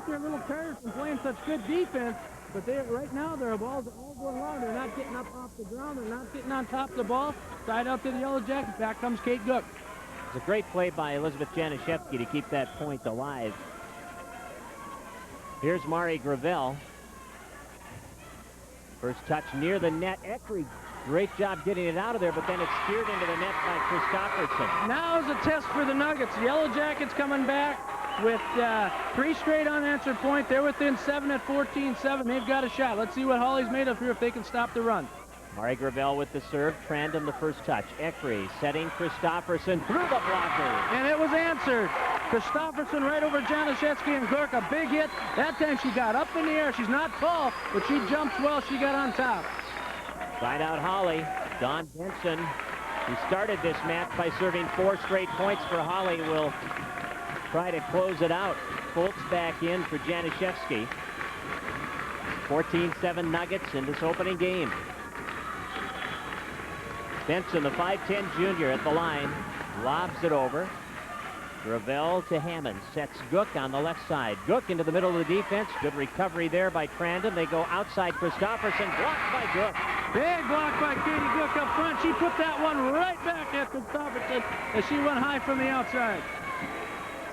think they're a little tired from playing such good defense, but right now their balls are all going long. They're not getting up off the ground. They're not getting on top of the ball. Side out to the Yellow Jackets. Back comes Kate Gook. It's a great play by Elizabeth Janishevsky to keep that point alive. Here's Mari Gravel. First touch near the net. Eckery, great job getting it out of there, but then it's steered into the net by Christopherson. Now is a test for the Nuggets. The Yellow Jackets coming back with 3 straight unanswered points. They're within 7 at 14-7. They've got a shot. Let's see what Holly's made of here if they can stop the run. Mari Gravel with the serve. Trandom the first touch. Eckery setting Christopherson through the blocker. And it was answered. Christopherson right over Janishevsky and Gook. A big hit. That time she got up in the air. She's not tall, but she jumps well. She got on top. Side out Holly. Dawn Benson, who started this match by serving 4 straight points for Holly, will try to close it out. Foltz back in for Janishevsky. 14-7 Nuggets in this opening game. Benson, the 5'10 junior at the line, lobs it over. Gravel to Hammond, sets Gook on the left side. Gook into the middle of the defense. Good recovery there by Trandom. They go outside Christopherson, blocked by Gook. Big block by Katie Gook up front. She put that one right back at Christopherson as she went high from the outside.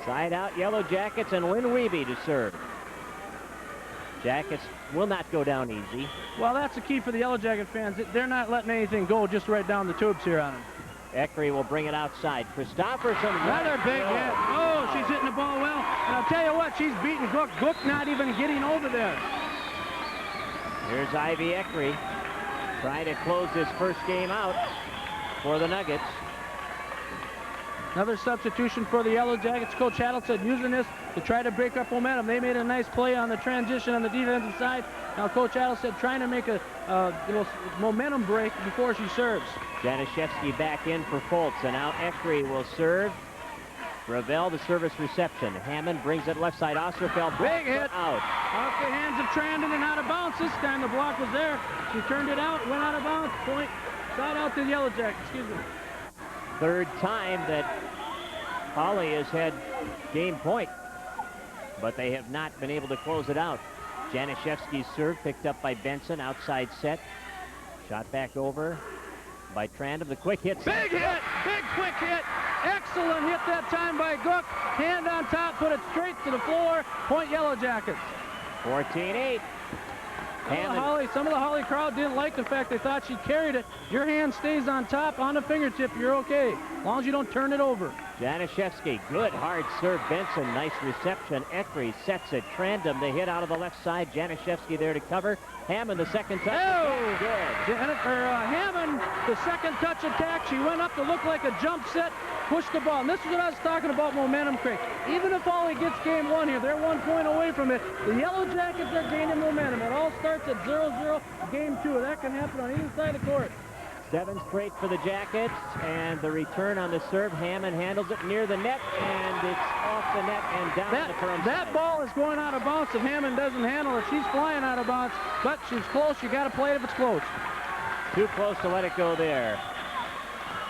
Side out Yellow Jackets and Lynn Wiebe to serve. Jackets will not go down easy. Well, that's the key for the Yellow Jacket fans. They're not letting anything go just right down the tubes here on them. Eckery will bring it outside. Christopherson. Another big hit. Oh, she's hitting the ball well. And I'll tell you what, she's beating Gook. Gook not even getting over there. Here's Ivy Eckery trying to close this first game out for the Nuggets. Another substitution for the Yellow Jackets. Coach Haddle said using this to try to break up momentum. They made a nice play on the transition on the defensive side. Now Coach Haddle said trying to make a momentum break before she serves. Janishevsky back in for Foltz, and now Eckery will serve. Gravel, the service reception. Hammond brings it left side. Osterfeld, big hit out. Off the hands of Trandon and out of bounds. This time the block was there. She turned it out, went out of bounds. Point side out to the Yellow Jackets. Excuse me. Third time that Holly has had game point, but they have not been able to close it out. Janishevsky's serve picked up by Benson, outside set. Shot back over by Trandom. The quick hit. Big hit! Big quick hit! Excellent hit that time by Gook. Hand on top, put it straight to the floor. Point Yellow Jackets. 14-8. Some of the Holly crowd didn't like the fact they thought she carried it. Your hand stays on top, on the fingertip, you're okay. As long as you don't turn it over. Janishevsky, good hard serve. Benson, nice reception. Eckery sets it. Trandom, the hit out of the left side. Janishevsky there to cover. Hammond, the second touch. Oh! Good. Hammond, the second touch attack. She went up to look like a jump set, pushed the ball. And this is what I was talking about momentum, Craig. Even if Holly gets game 1 here, they're 1 point away from it. The Yellow Jackets are gaining momentum. It all starts at 0-0 game 2. That can happen on either side of the court. 7 straight for the Jackets, and the return on the serve. Hammond handles it near the net, and it's off the net and down the Perham That side. ball is going out of bounds if Hammond doesn't handle it. She's flying out of bounds, but she's close. You got to play it if it's close. Too close to let it go there.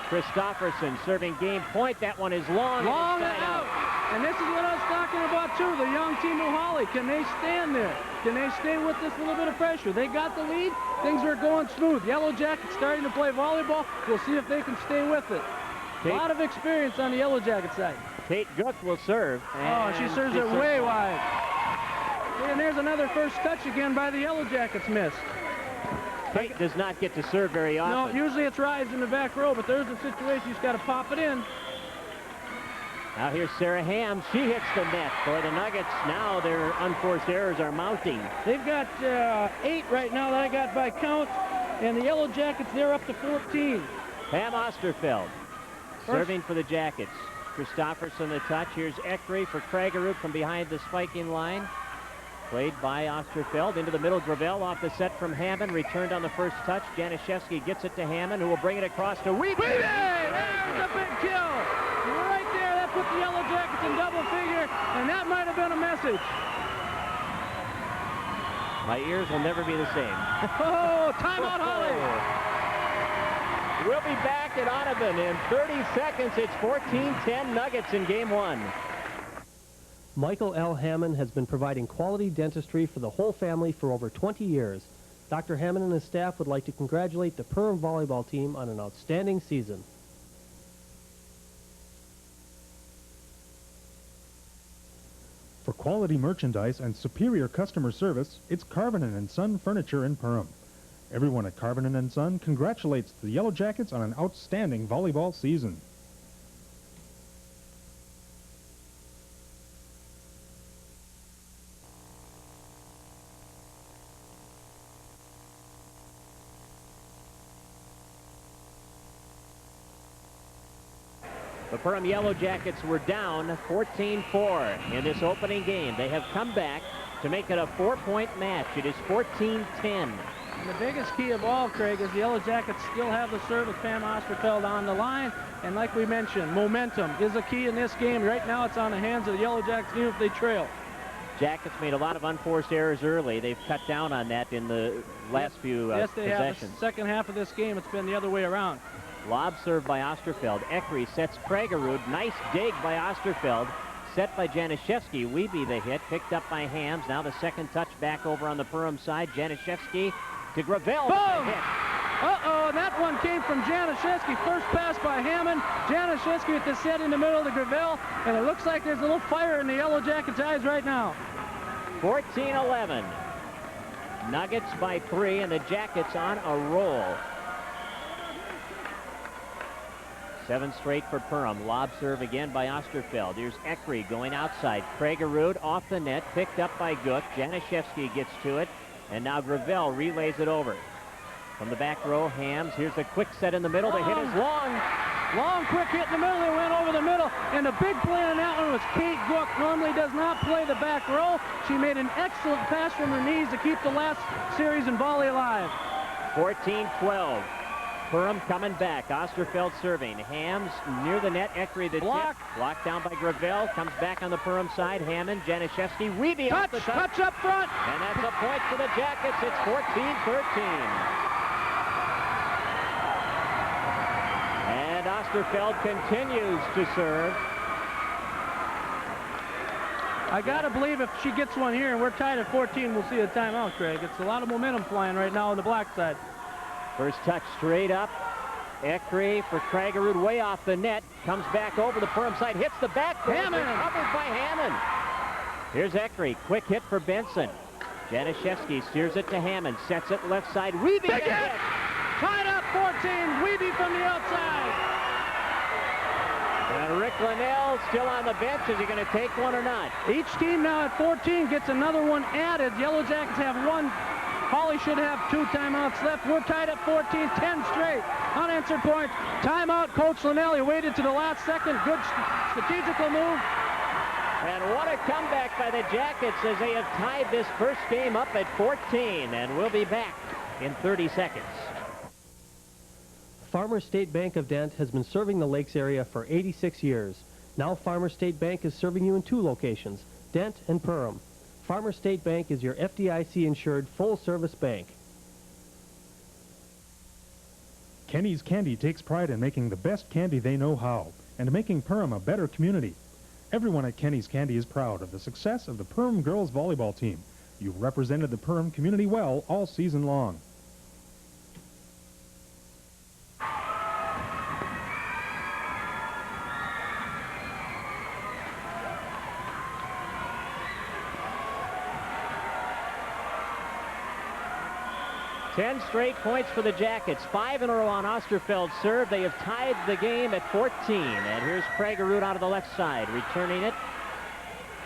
Christopherson serving game point. That one is long. Long and out. And this is what I was talking about, too. The young team of Holly. Can they stand there? Can they stay with this little bit of pressure? They got the lead. Things are going smooth. Yellow Jackets starting to play volleyball. We'll see if they can stay with it. A lot of experience on the Yellow Jacket side. Kate Gook will serve. Oh, she serves it way wide. And there's another first touch again by the Yellow Jackets missed. Kate does not get to serve very often. No, usually it's rides in the back row, but there's a situation you just got to pop it in. Now here's Sarah Ham. She hits the net for the Nuggets. Now their unforced errors are mounting. They've got 8 right now that I got by count, and the Yellow Jackets, they're up to 14. Pam Osterfeld serving for the Jackets. Christopherson the touch. Here's Eckery for Kragerud from behind the spiking line. Played by Osterfeld into the middle. Gravel off the set from Hammond. Returned on the first touch. Janishevsky gets it to Hammond, who will bring it across to Wiebe. There's a big kill. Right there, that put the Yellow Jackets in double figure, and that might have been a message. My ears will never be the same. Oh, timeout, Holly. We'll be back at Audubon in 30 seconds. It's 14-10 Nuggets in game 1. Michael L. Hammond has been providing quality dentistry for the whole family for over 20 years. Dr. Hammond and his staff would like to congratulate the Perham volleyball team on an outstanding season. For quality merchandise and superior customer service, it's Carvenin & Son Furniture in Perham. Everyone at Carvenin & Son congratulates the Yellow Jackets on an outstanding volleyball season. The Perham Yellow Jackets were down 14-4 in this opening game. They have come back to make it a 4-point match. It is 14-10. And the biggest key of all, Craig, is the Yellow Jackets still have the serve with Pam Osterfeld on the line. And like we mentioned, momentum is a key in this game. Right now it's on the hands of the Yellow Jackets, even if they trail. Jackets made a lot of unforced errors early. They've cut down on that in the last few Yes, they possessions. have. The second half of this game, it's been the other way around. Lob serve by Osterfeld. Eckery sets Kragerud. Nice dig by Osterfeld. Set by Januszewski. Wiebe the hit. Picked up by Hams. Now the second touch back over on the Perham side. Januszewski to Gravel. Boom! Hit. Uh-oh, and that one came from Januszewski. First pass by Hammond. Januszewski with the set in the middle of the Gravel. And it looks like there's a little fire in the Yellow Jackets' eyes right now. 14-11. Nuggets by 3, and the Jackets on a roll. 7 straight for Perham. Lob serve again by Osterfeld. Here's Eckery going outside. Kragerud off the net, picked up by Gook. Januszewski gets to it, and now Gravel relays it over. From the back row, Hams. Here's a quick set in the middle. The hit is long. Long, quick hit in the middle. They went over the middle. And the big play on that one was Kate Gook. Normally does not play the back row. She made an excellent pass from her knees to keep the last series in volley alive. 14-12. Perham coming back. Osterfeld serving. Hams near the net. Eckery the block. tip. Blocked down by Gravel. Comes back on the Perham side. Hammond, Januszewski, Wiebe off the touch. Touch up front. And that's a point for the Jackets. It's 14-13. And Osterfeld continues to serve. I got to believe if she gets one here and we're tied at 14, we'll see a timeout, Craig. It's a lot of momentum flying right now on the black side. First touch straight up. Eckery for Kragerud way off the net. Comes back over the Perham side. Hits the back. Hammond. Covered by Hammond. Here's Eckery. Quick hit for Benson. Januszewski steers it to Hammond. Sets it left side. Wiebe gets it. Tied up 14. Wiebe from the outside. And Rick Linnell still on the bench. Is he going to take one or not? Each team now at 14 gets another one added. Yellow Jackets have one. Holly should have 2 timeouts left. We're tied at 14, 10 straight. Unanswered points. Timeout, Coach Linnell. He waited to the last second. Good strategical move. And what a comeback by the Jackets as they have tied this first game up at 14. And we'll be back in 30 seconds. Farmers State Bank of Dent has been serving the Lakes area for 86 years. Now Farmers State Bank is serving you in 2 locations, Dent and Perham. Farmers State Bank is your FDIC-insured full-service bank. Kenny's Candy takes pride in making the best candy they know how, and making Perham a better community. Everyone at Kenny's Candy is proud of the success of the Perham girls volleyball team. You've represented the Perham community well all season long. Ten straight points for the Jackets. 5 in a row on Osterfeld's serve. They have tied the game at 14. And here's Kragerud out of the left side, returning it.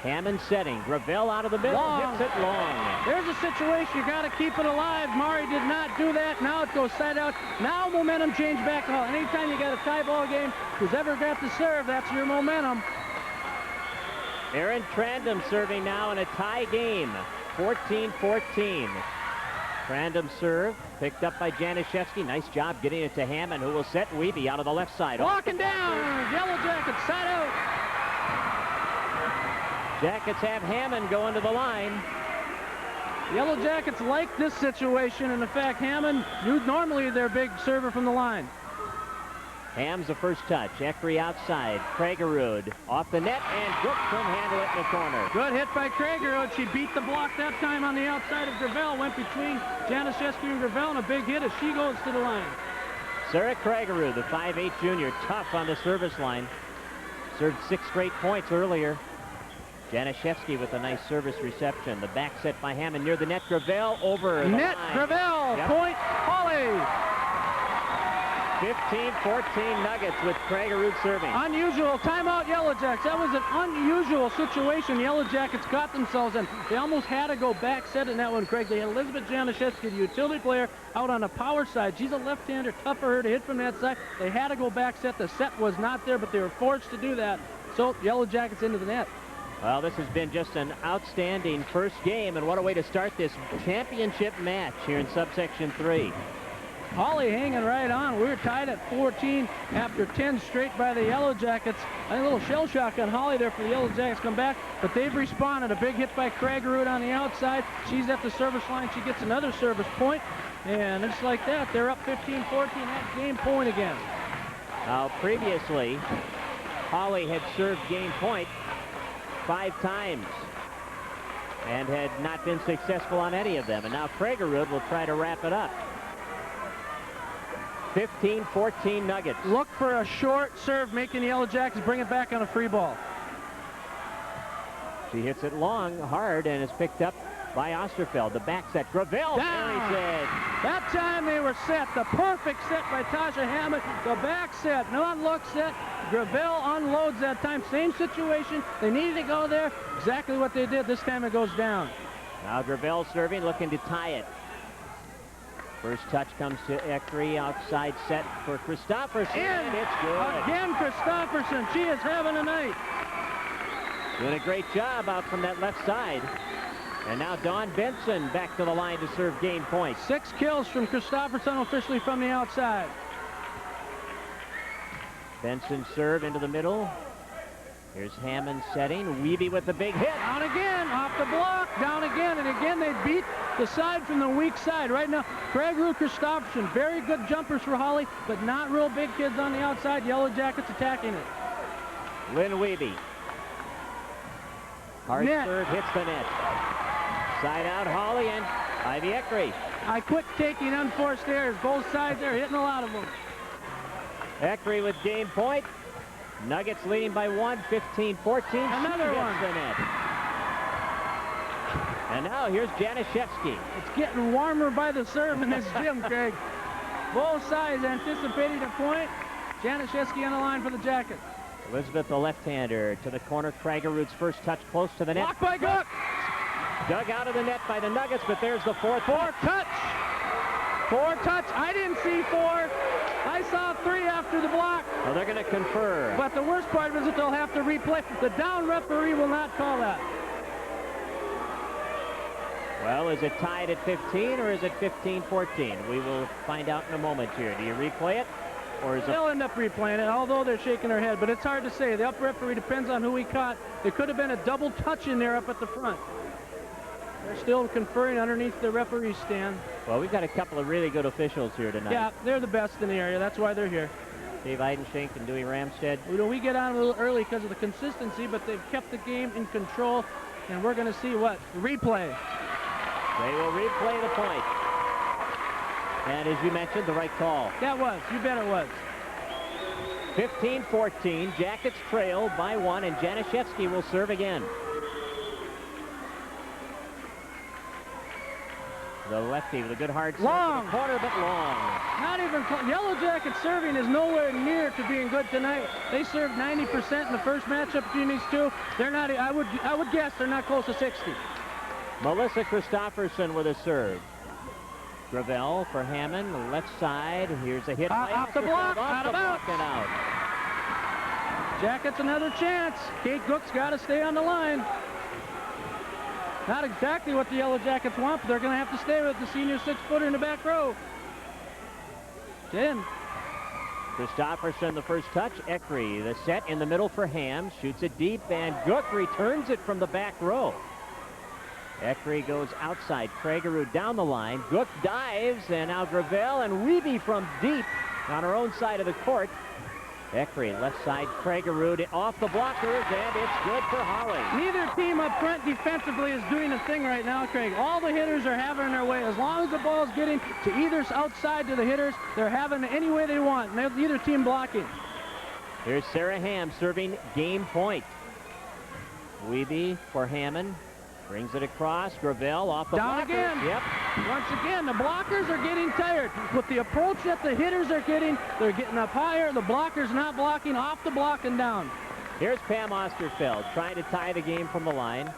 Hammond setting. Gravel out of the middle. Long. Hits it long. There's a situation. You got to keep it alive. Mari did not do that. Now it goes side out. Now momentum change back home. Anytime you got a tie ball game, who's ever got the serve, that's your momentum. Aaron Trandom serving now in a tie game. 14-14. Trandom serve, picked up by Januszewski. Nice job getting it to Hammond, who will set Wiebe out of the left side. Walking down, Yellow Jackets, side out. Jackets have Hammond going to the line. Yellow Jackets like this situation, and in fact, Hammond, normally their big server from the line. Ham's the first touch. Eckery outside. Kragerud off the net, and Gook couldn't handle it in the corner. Good hit by Kragerud. She beat the block that time on the outside of Gravel. Went between Januszewski and Gravel, and a big hit as she goes to the line. Sarah Kragerud, the 5'8" junior, tough on the service line. Served 6 straight points earlier. Januszewski with a nice service reception. The back set by Hammond near the net. Gravel over the net. line. Gravel. Yep. Point. Holly. 15-14 Nuggets with Kragerud serving. Unusual. Timeout, Yellow Jackets. That was an unusual situation Yellow Jackets got themselves in. They almost had to go back set in that one, Craig. They had Elizabeth Januszewski, the utility player, out on the power side. She's a left-hander, tough for her to hit from that side. They had to go back set. The set was not there, but they were forced to do that. So Yellow Jackets into the net. Well, this has been just an outstanding first game, and what a way to start this championship match here in Subsection 3. Holly hanging right on. We were tied at 14 after 10 straight by the Yellow Jackets. A little shell shock on Holly there for the Yellow Jackets come back, but they've responded. A big hit by Kragerud on the outside. She's at the service line. She gets another service point, and just like that, they're up 15-14 at game point again. Now, previously, Holly had served game point 5 times and had not been successful on any of them, and now Kragerud will try to wrap it up. 15-14 Nuggets. Look for a short serve, making the Yellow Jackets bring it back on a free ball. She hits it long, hard, and is picked up by Osterfeld. The back set. Gravel parries it. That time they were set. The perfect set by Tasha Hammond. The back set, non-look set. Gravel unloads that time. Same situation. They needed to go there. Exactly what they did. This time it goes down. Now Gravel serving, looking to tie it. First touch comes to Eckery, outside set for Christopherson, and it's good. Again, Christopherson. She is having a night. Doing a great job out from that left side. And now Dawn Benson back to the line to serve game point. 6 kills from Christopherson officially from the outside. Benson serve into the middle. Here's Hammond setting. Wiebe with the big hit. Down again, off the block, down again, and again they beat the side from the weak side. Right now, Kragerud, Christopherson, very good jumpers for Holly, but not real big kids on the outside. Yellow Jackets attacking it. Lynn Wiebe. Hard Net. serve hits the net. Side out, Holly and Ivy Eckery. I quit taking unforced errors. Both sides are hitting a lot of them. Eckery with game point. Nuggets leading by 1, 15-14. Another one. The net. And now here's Januszewski. It's getting warmer by the serve in this gym, Craig. Both sides anticipating a point. Januszewski on the line for the Jackets. Elizabeth, the left-hander, to the corner. Kragerud's first touch close to the net. Blocked by Gook. Dug out of the net by the Nuggets, but there's the fourth touch. Four touch. I didn't see 4. I saw 3 after the block. Well, they're going to confer. But the worst part is that they'll have to replay. The down referee will not call that. Well, is it tied at 15 or is it 15-14? We will find out in a moment here. Do you replay it? Or is it... They'll end up replaying it, although they're shaking their head. But it's hard to say. The up referee depends on who he caught. There could have been a double touch in there up at the front. They're still conferring underneath the referee stand. Well, we've got a couple of really good officials here tonight. Yeah, they're the best in the area. That's why they're here. Dave Eidenschink and Dewey Ramstead. We get on a little early because of the consistency, but they've kept the game in control. And we're going to see what? Replay. They will replay the point. And as you mentioned, the right call. That was. You bet it was. 15-14. Jackets trail by 1, and Januszewski will serve again. The lefty with a good hard serve. Long. Corner, but long. Not even close. Yellow Jackets serving is nowhere near to being good tonight. They served 90% in the first matchup between these two. They're not. I would guess they're not close to 60. Melissa Christopherson with a serve. Gravel for Hammond, the left side. Here's a hit. Off the block, out of bounds. And out. Jackets another chance. Kate Gook's got to stay on the line. Not exactly what the Yellow Jackets want, but they're going to have to stay with the senior 6-footer in the back row. 10. Christopherson, the first touch. Eckery, the set in the middle for Ham. Shoots it deep, and Gook returns it from the back row. Eckery goes outside. Kragerud down the line. Gook dives, and now Gravel and Wiebe from deep on her own side of the court Eckery, left side, Kragerud off the blockers, and it's good for Holly. Neither team up front defensively is doing a thing right now, Craig. All the hitters are having their way. As long as the ball's getting to either outside to the hitters, they're having it any way they want. Neither team blocking. Here's Sarah Ham serving game point. Weeby for Hammond. Brings it across. Gravel off the Down blocker. again. Yep. Once again, the blockers are getting tired. With the approach that the hitters are getting, they're getting up higher. The blockers not blocking, off the block and down. Here's Pam Osterfeld trying to tie the game from the line.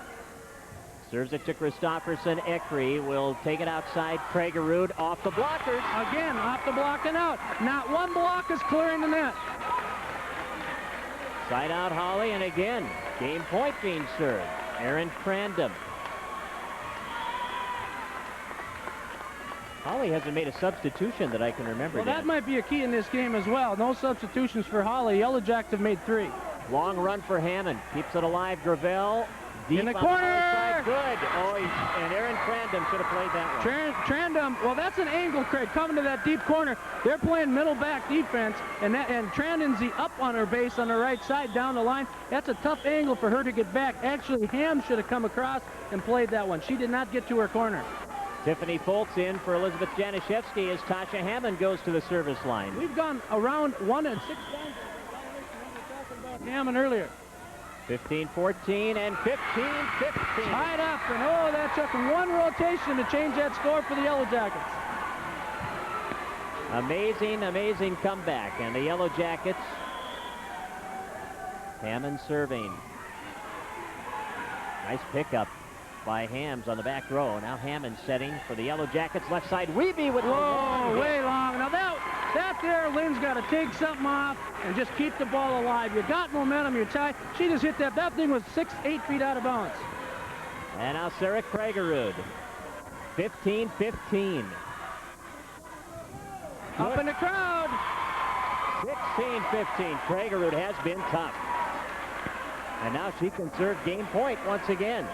Serves it to Christofferson. Eckery will take it outside. Kragerud off the blockers. Again, off the block and out. Not one block is clearing the net. Side out Holly, and again, game point being served. Aaron Crandom. Holly hasn't made a substitution that I can remember. Well, that might be a key in this game as well. No substitutions for Holly. Yellow Jacks have made 3. Long run for Hammond. Keeps it alive. Gravel. Deep In the on corner. Side. Good. Oh, and Aaron Crandom should have played that one. Trandom, well, that's an angle, Craig, coming to that deep corner. They're playing middle back defense, and Trandom's the up on her base on the right side down the line. That's a tough angle for her to get back. Actually, Ham should have come across and played that one. She did not get to her corner. Tiffany Foltz in for Elizabeth Janishevsky as Tasha Hammond goes to the service line. We've gone around 1 and 6 times. We were talking about Hammond earlier. 15-14 and 15-15. Tied up, and oh, that took one rotation to change that score for the Yellow Jackets. Amazing, amazing comeback. And the Yellow Jackets, Hammond serving. Nice pickup by Hams on the back row. Now Hammond setting for the Yellow Jackets. Left side, Weeby with whoa, way long. Now that there, Lynn's got to take something off and just keep the ball alive. You got momentum, you're tied. She just hit that. That thing was 6-8 feet out of bounds. And now Sarah Kragerud. 15-15. Up in the crowd. 16-15. Kragerud has been tough. And now she can serve game point once again.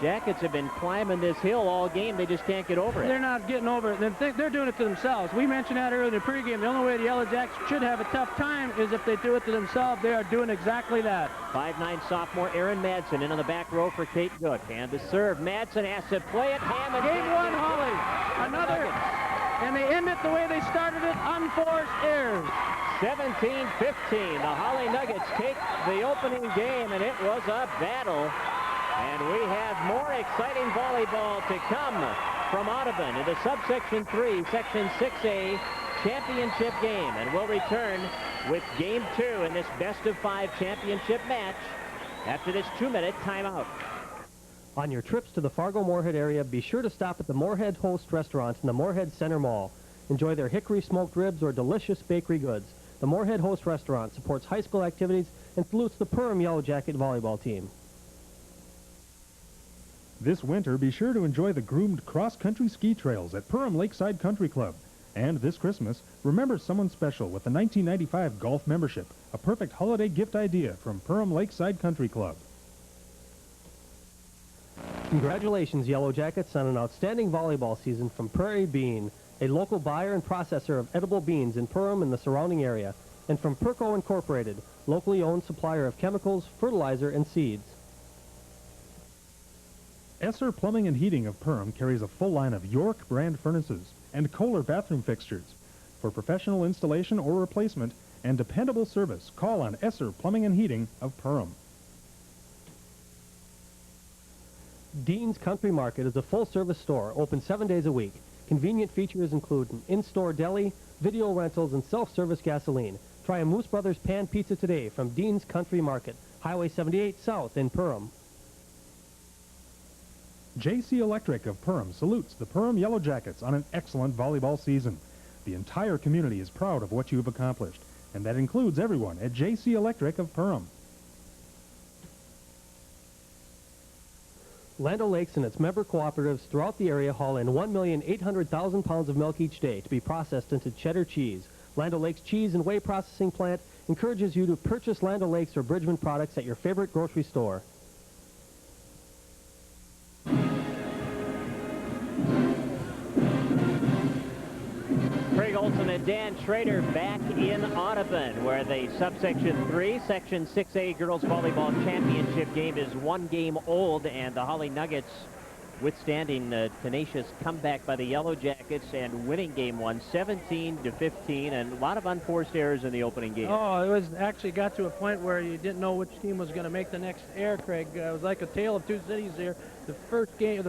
Jackets have been climbing this hill all game. They just can't get over it. They're not getting over it. They're doing it to themselves. We mentioned that earlier in the pregame. The only way the Yellow Jacks should have a tough time is if they do it to themselves. They are doing exactly that. 5'9" sophomore Erin Madsen in on the back row for Kate Gook. And to serve, Madsen has to play it. Hammond. Game 1, Holly. Another. And they end it the way they started it, unforced errors. 17-15. The Holly Nuggets take the opening game, and it was a battle. And we have more exciting volleyball to come from Audubon in the Subsection 3, Section 6A championship game. And we'll return with Game 2 in this best-of-5 championship match after this 2-minute timeout. On your trips to the Fargo-Moorhead area, be sure to stop at the Moorhead Host Restaurant in the Moorhead Center Mall. Enjoy their hickory smoked ribs or delicious bakery goods. The Moorhead Host Restaurant supports high school activities and salutes the Perham Yellow Jacket volleyball team. This winter, be sure to enjoy the groomed cross-country ski trails at Perham Lakeside Country Club. And this Christmas, remember someone special with the 1995 golf membership, a perfect holiday gift idea from Perham Lakeside Country Club. Congratulations, Yellow Jackets, on an outstanding volleyball season from Prairie Bean, a local buyer and processor of edible beans in Perham and the surrounding area, and from Perco Incorporated, locally owned supplier of chemicals, fertilizer, and seeds. Esser Plumbing and Heating of Perham carries a full line of York brand furnaces and Kohler bathroom fixtures. For professional installation or replacement and dependable service, call on Esser Plumbing and Heating of Perham. Dean's Country Market is a full-service store, open 7 days a week. Convenient features include an in-store deli, video rentals, and self-service gasoline. Try a Moose Brothers Pan Pizza today from Dean's Country Market, Highway 78 South in Perham. J.C. Electric of Perham salutes the Perham Yellow Jackets on an excellent volleyball season. The entire community is proud of what you've accomplished, and that includes everyone at J.C. Electric of Perham. Land O'Lakes and its member cooperatives throughout the area haul in 1,800,000 pounds of milk each day to be processed into cheddar cheese. Land O'Lakes Cheese and Whey Processing Plant encourages you to purchase Land O'Lakes or Bridgman products at your favorite grocery store. Craig Olson at Dan Schrader back in Audubon, where the Subsection 3, Section 6A Girls Volleyball Championship game is 1 game old, and the Holly Nuggets withstanding a tenacious comeback by the Yellow Jackets and winning game 1, 17-15, and a lot of unforced errors in the opening game. Oh, it was actually got to a point where you didn't know which team was going to make the next error, Craig. It was like a tale of two cities here. The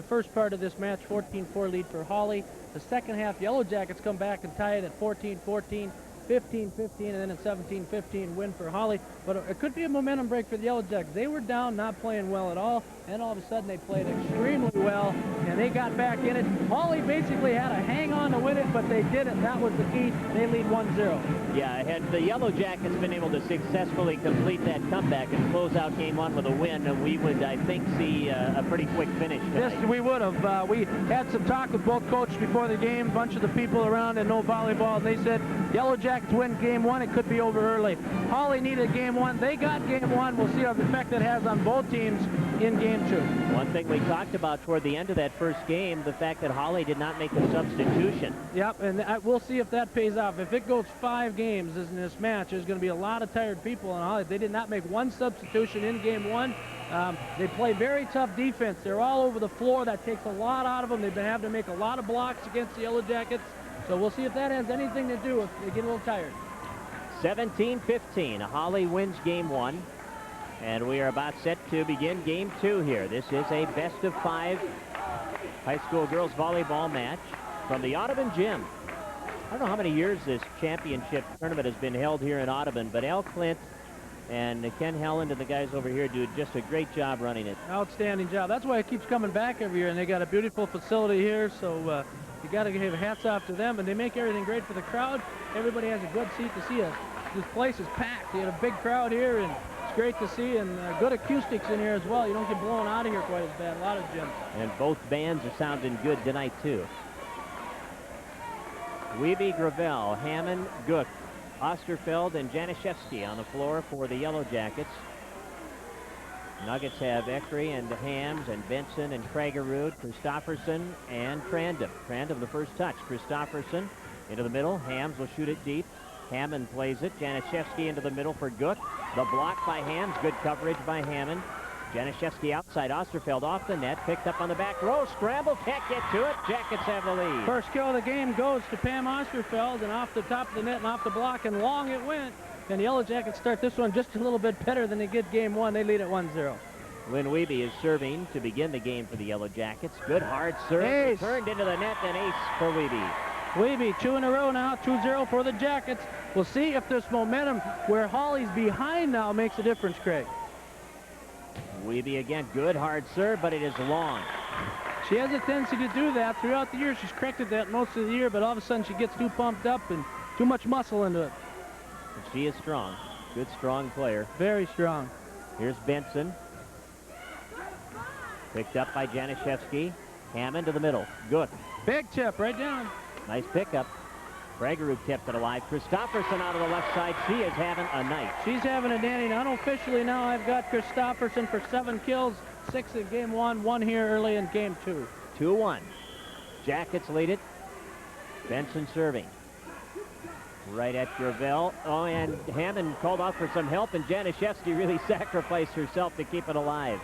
first part of this match, 14-4 lead for Holly. The second half, Yellow Jackets come back and tie it at 14-14. 15-15, and then a 17-15 win for Holly. But it could be a momentum break for the Yellow Jackets. They were down, not playing well at all, and all of a sudden they played extremely well, and they got back in it. Holly basically had to hang on to win it, but they did it. That was the key. They lead 1-0. Yeah, had the Yellow Jackets been able to successfully complete that comeback and close out game 1 with a win, we would, I think, see a pretty quick finish tonight. Yes, we would have. We had some talk with both coaches before the game, a bunch of the people around that know volleyball, and they said Yellow Jackets win game 1, it could be over early. Holly needed game 1. They got game 1. We'll see how the effect that has on both teams in game 2. One thing we talked about toward the end of that first game, the fact that Holly did not make a substitution. Yep, and we'll see if that pays off. If it goes 5 games in this match, there's going to be a lot of tired people on Holly. They did not make one substitution in game 1. They play very tough defense. They're all over the floor. That takes a lot out of them. They've been having to make a lot of blocks against the Yellow Jackets. So we'll see if that has anything to do if they get a little tired. 17-15. Holly wins game 1. And we are about set to begin game 2 here. This is a best-of-5 high school girls volleyball match from the Audubon Gym. I don't know how many years this championship tournament has been held here in Audubon, but Al Clint and Ken Helland and the guys over here do just a great job running it. Outstanding job. That's why it keeps coming back every year, and they got a beautiful facility here, so you got to give hats off to them, and they make everything great for the crowd. Everybody has a good seat to see us. This place is packed. You had a big crowd here, and it's great to see, and good acoustics in here as well. You don't get blown out of here quite as bad. A lot of gyms. And both bands are sounding good tonight, too. Wiebe, Gravel, Hammond, Gook, Osterfeld, and Janishevsky on the floor for the Yellow Jackets. Nuggets have Eckery and Hams and Benson and Kragerud, Christofferson and Crandom. Crandom the first touch. Christofferson into the middle. Hams will shoot it deep. Hammond plays it. Janishevsky into the middle for Gook. The block by Hams. Good coverage by Hammond. Janishevsky outside. Osterfeld off the net. Picked up on the back row. Scramble. Can't get to it. Jackets have the lead. First kill of the game goes to Pam Osterfeld, and off the top of the net and off the block, and long it went. And the Yellow Jackets start this one just a little bit better than they did game 1. They lead at 1-0. Lynn Wiebe is serving to begin the game for the Yellow Jackets. Good hard serve. Ace. Turned into the net, and ace for Wiebe. Wiebe, 2 in a row now, 2-0 for the Jackets. We'll see if this momentum where Holly's behind now makes a difference, Craig. Wiebe again, good hard serve, but it is long. She has a tendency to do that throughout the year. She's corrected that most of the year, but all of a sudden she gets too pumped up and too much muscle into it. And she is strong. Good, strong player. Very strong. Here's Benson. Picked up by Janishevsky. Hammond to the middle. Good. Big tip right down. Nice pickup. Kragerud kept it alive. Christofferson out of the left side. She is having a night. She's having a dandy. Unofficially now I've got Christofferson for 7 kills. 6 in game 1, 1 here early in game 2. 2-1. Jackets lead it. Benson serving. Right at Gravel. Oh, and Hammond called out for some help, and Janishevsky really sacrificed herself to keep it alive.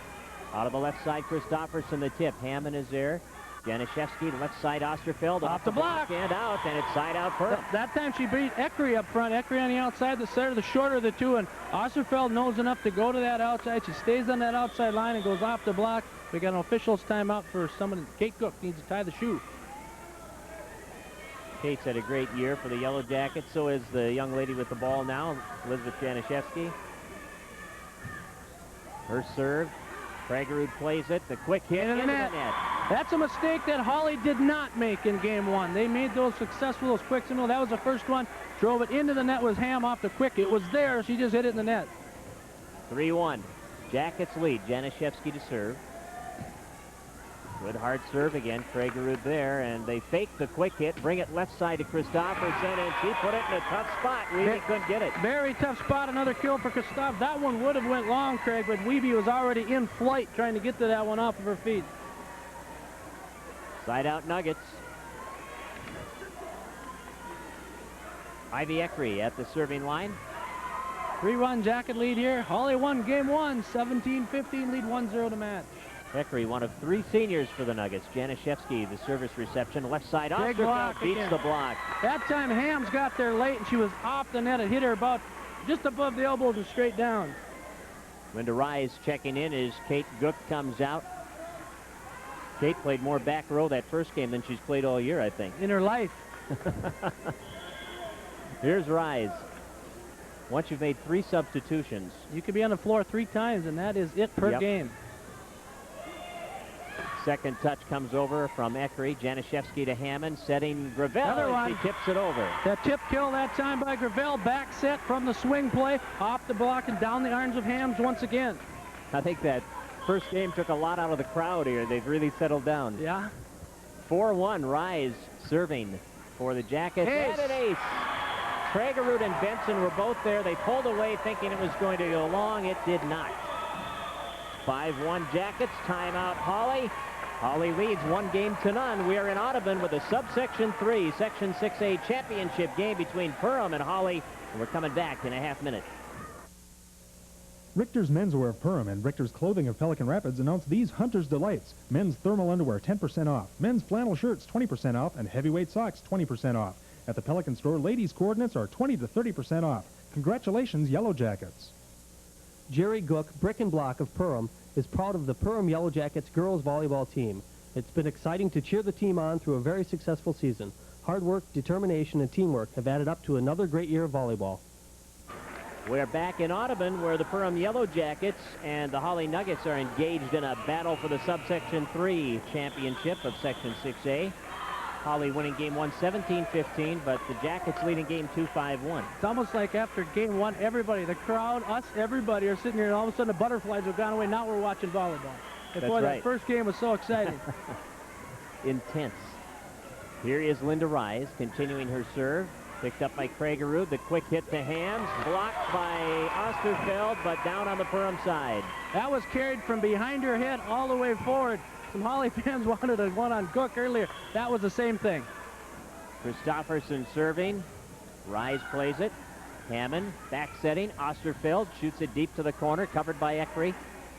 Out of the left side, Christofferson the tip. Hammond is there. Janishevsky, left side, Osterfeld. Off the block. And out, and it's side out Perham. That time she beat Eckery up front. Eckery on the outside, the center, the shorter of the two, and Osterfeld knows enough to go to that outside. She stays on that outside line and goes off the block. We got an official's timeout for someone. Kate Cook needs to tie the shoe. Kate's had a great year for the Yellow Jackets. So is the young lady with the ball now, Elizabeth Janishevsky. Her serve. Kragerud plays it. The quick hit into the net. That's a mistake that Holly did not make in game 1. They made those successful, those quicks. That was the first one. Drove it into the net with Ham off the quick. It was there. She just hit it in the net. 3-1. Jackets lead. Janishevsky to serve. Good hard serve again. Kragerud there, and they fake the quick hit, bring it left side to Christofferson, and she put it in a tough spot. Wiebe couldn't get it. Very tough spot. Another kill for Christoph. That one would have went long, Craig, but Wiebe was already in flight trying to get to that one off of her feet. Side out Nuggets. Ivy Eckery at the serving line. 3-run Jacket lead here. Holly won game 1, 17-15, lead 1-0 to match. Eckery, one of 3 seniors for the Nuggets. Janishevsky, the service reception. Left side, Big Osterfeld block beats again. the block. That time Hams got there late and she was off the net. It hit her about just above the elbows and straight down. Linda Rise checking in as Kate Gook comes out. Kate played more back row that first game than she's played all year, I think. In her life. Here's Rise. Once you've made 3 substitutions. You could be on the floor 3 times, and that is it per game. Second touch comes over from Eckery. Janishevsky to Hammond, setting Gravel. Another one. She tips it over. That tip kill that time by Gravel. Back set from the swing play. Off the block and down the arms of Hams once again. I think that first game took a lot out of the crowd here. They've really settled down. Yeah. 4-1, Rise serving for the Jackets. Ace. And an ace. Traegerud and Benson were both there. They pulled away thinking it was going to go long. It did not. 5-1 Jackets. Timeout Holly. Holly leads 1-0. We are in Audubon with a Subsection 3, Section 6A championship game between Perham and Holly. And we're coming back in a half minute. Richter's Menswear of Perham and Richter's Clothing of Pelican Rapids announced these Hunter's Delights. Men's thermal underwear 10% off. Men's flannel shirts 20% off. And heavyweight socks 20% off. At the Pelican store, ladies' coordinates are 20 to 30% off. Congratulations, Yellow Jackets. Jerry Gook, Brick and Block of Perham, is proud of the Perham Yellow Jackets girls volleyball team. It's been exciting to cheer the team on through a very successful season. Hard work, determination, and teamwork have added up to another great year of volleyball. We're back in Audubon where the Perham Yellow Jackets and the Holly Nuggets are engaged in a battle for the Subsection 3 championship of Section 6A. Holly winning game 1 17-15, but the Jackets leading game 2 5-1. It's almost like after game 1, everybody, the crowd, us, everybody are sitting here, and all of a sudden the butterflies have gone away. Now we're watching volleyball. And That's boy, right. that first game was so exciting. Intense. Here is Linda Rise continuing her serve. Picked up by Kragerud. The quick hit to Hams. Blocked by Osterfeld, but down on the Perham side. That was carried from behind her head all the way forward. Some Holly fans wanted a one on Cook earlier. That was the same thing. Christofferson serving. Rise plays it. Hammond back setting. Osterfeld shoots it deep to the corner, covered by Eckery.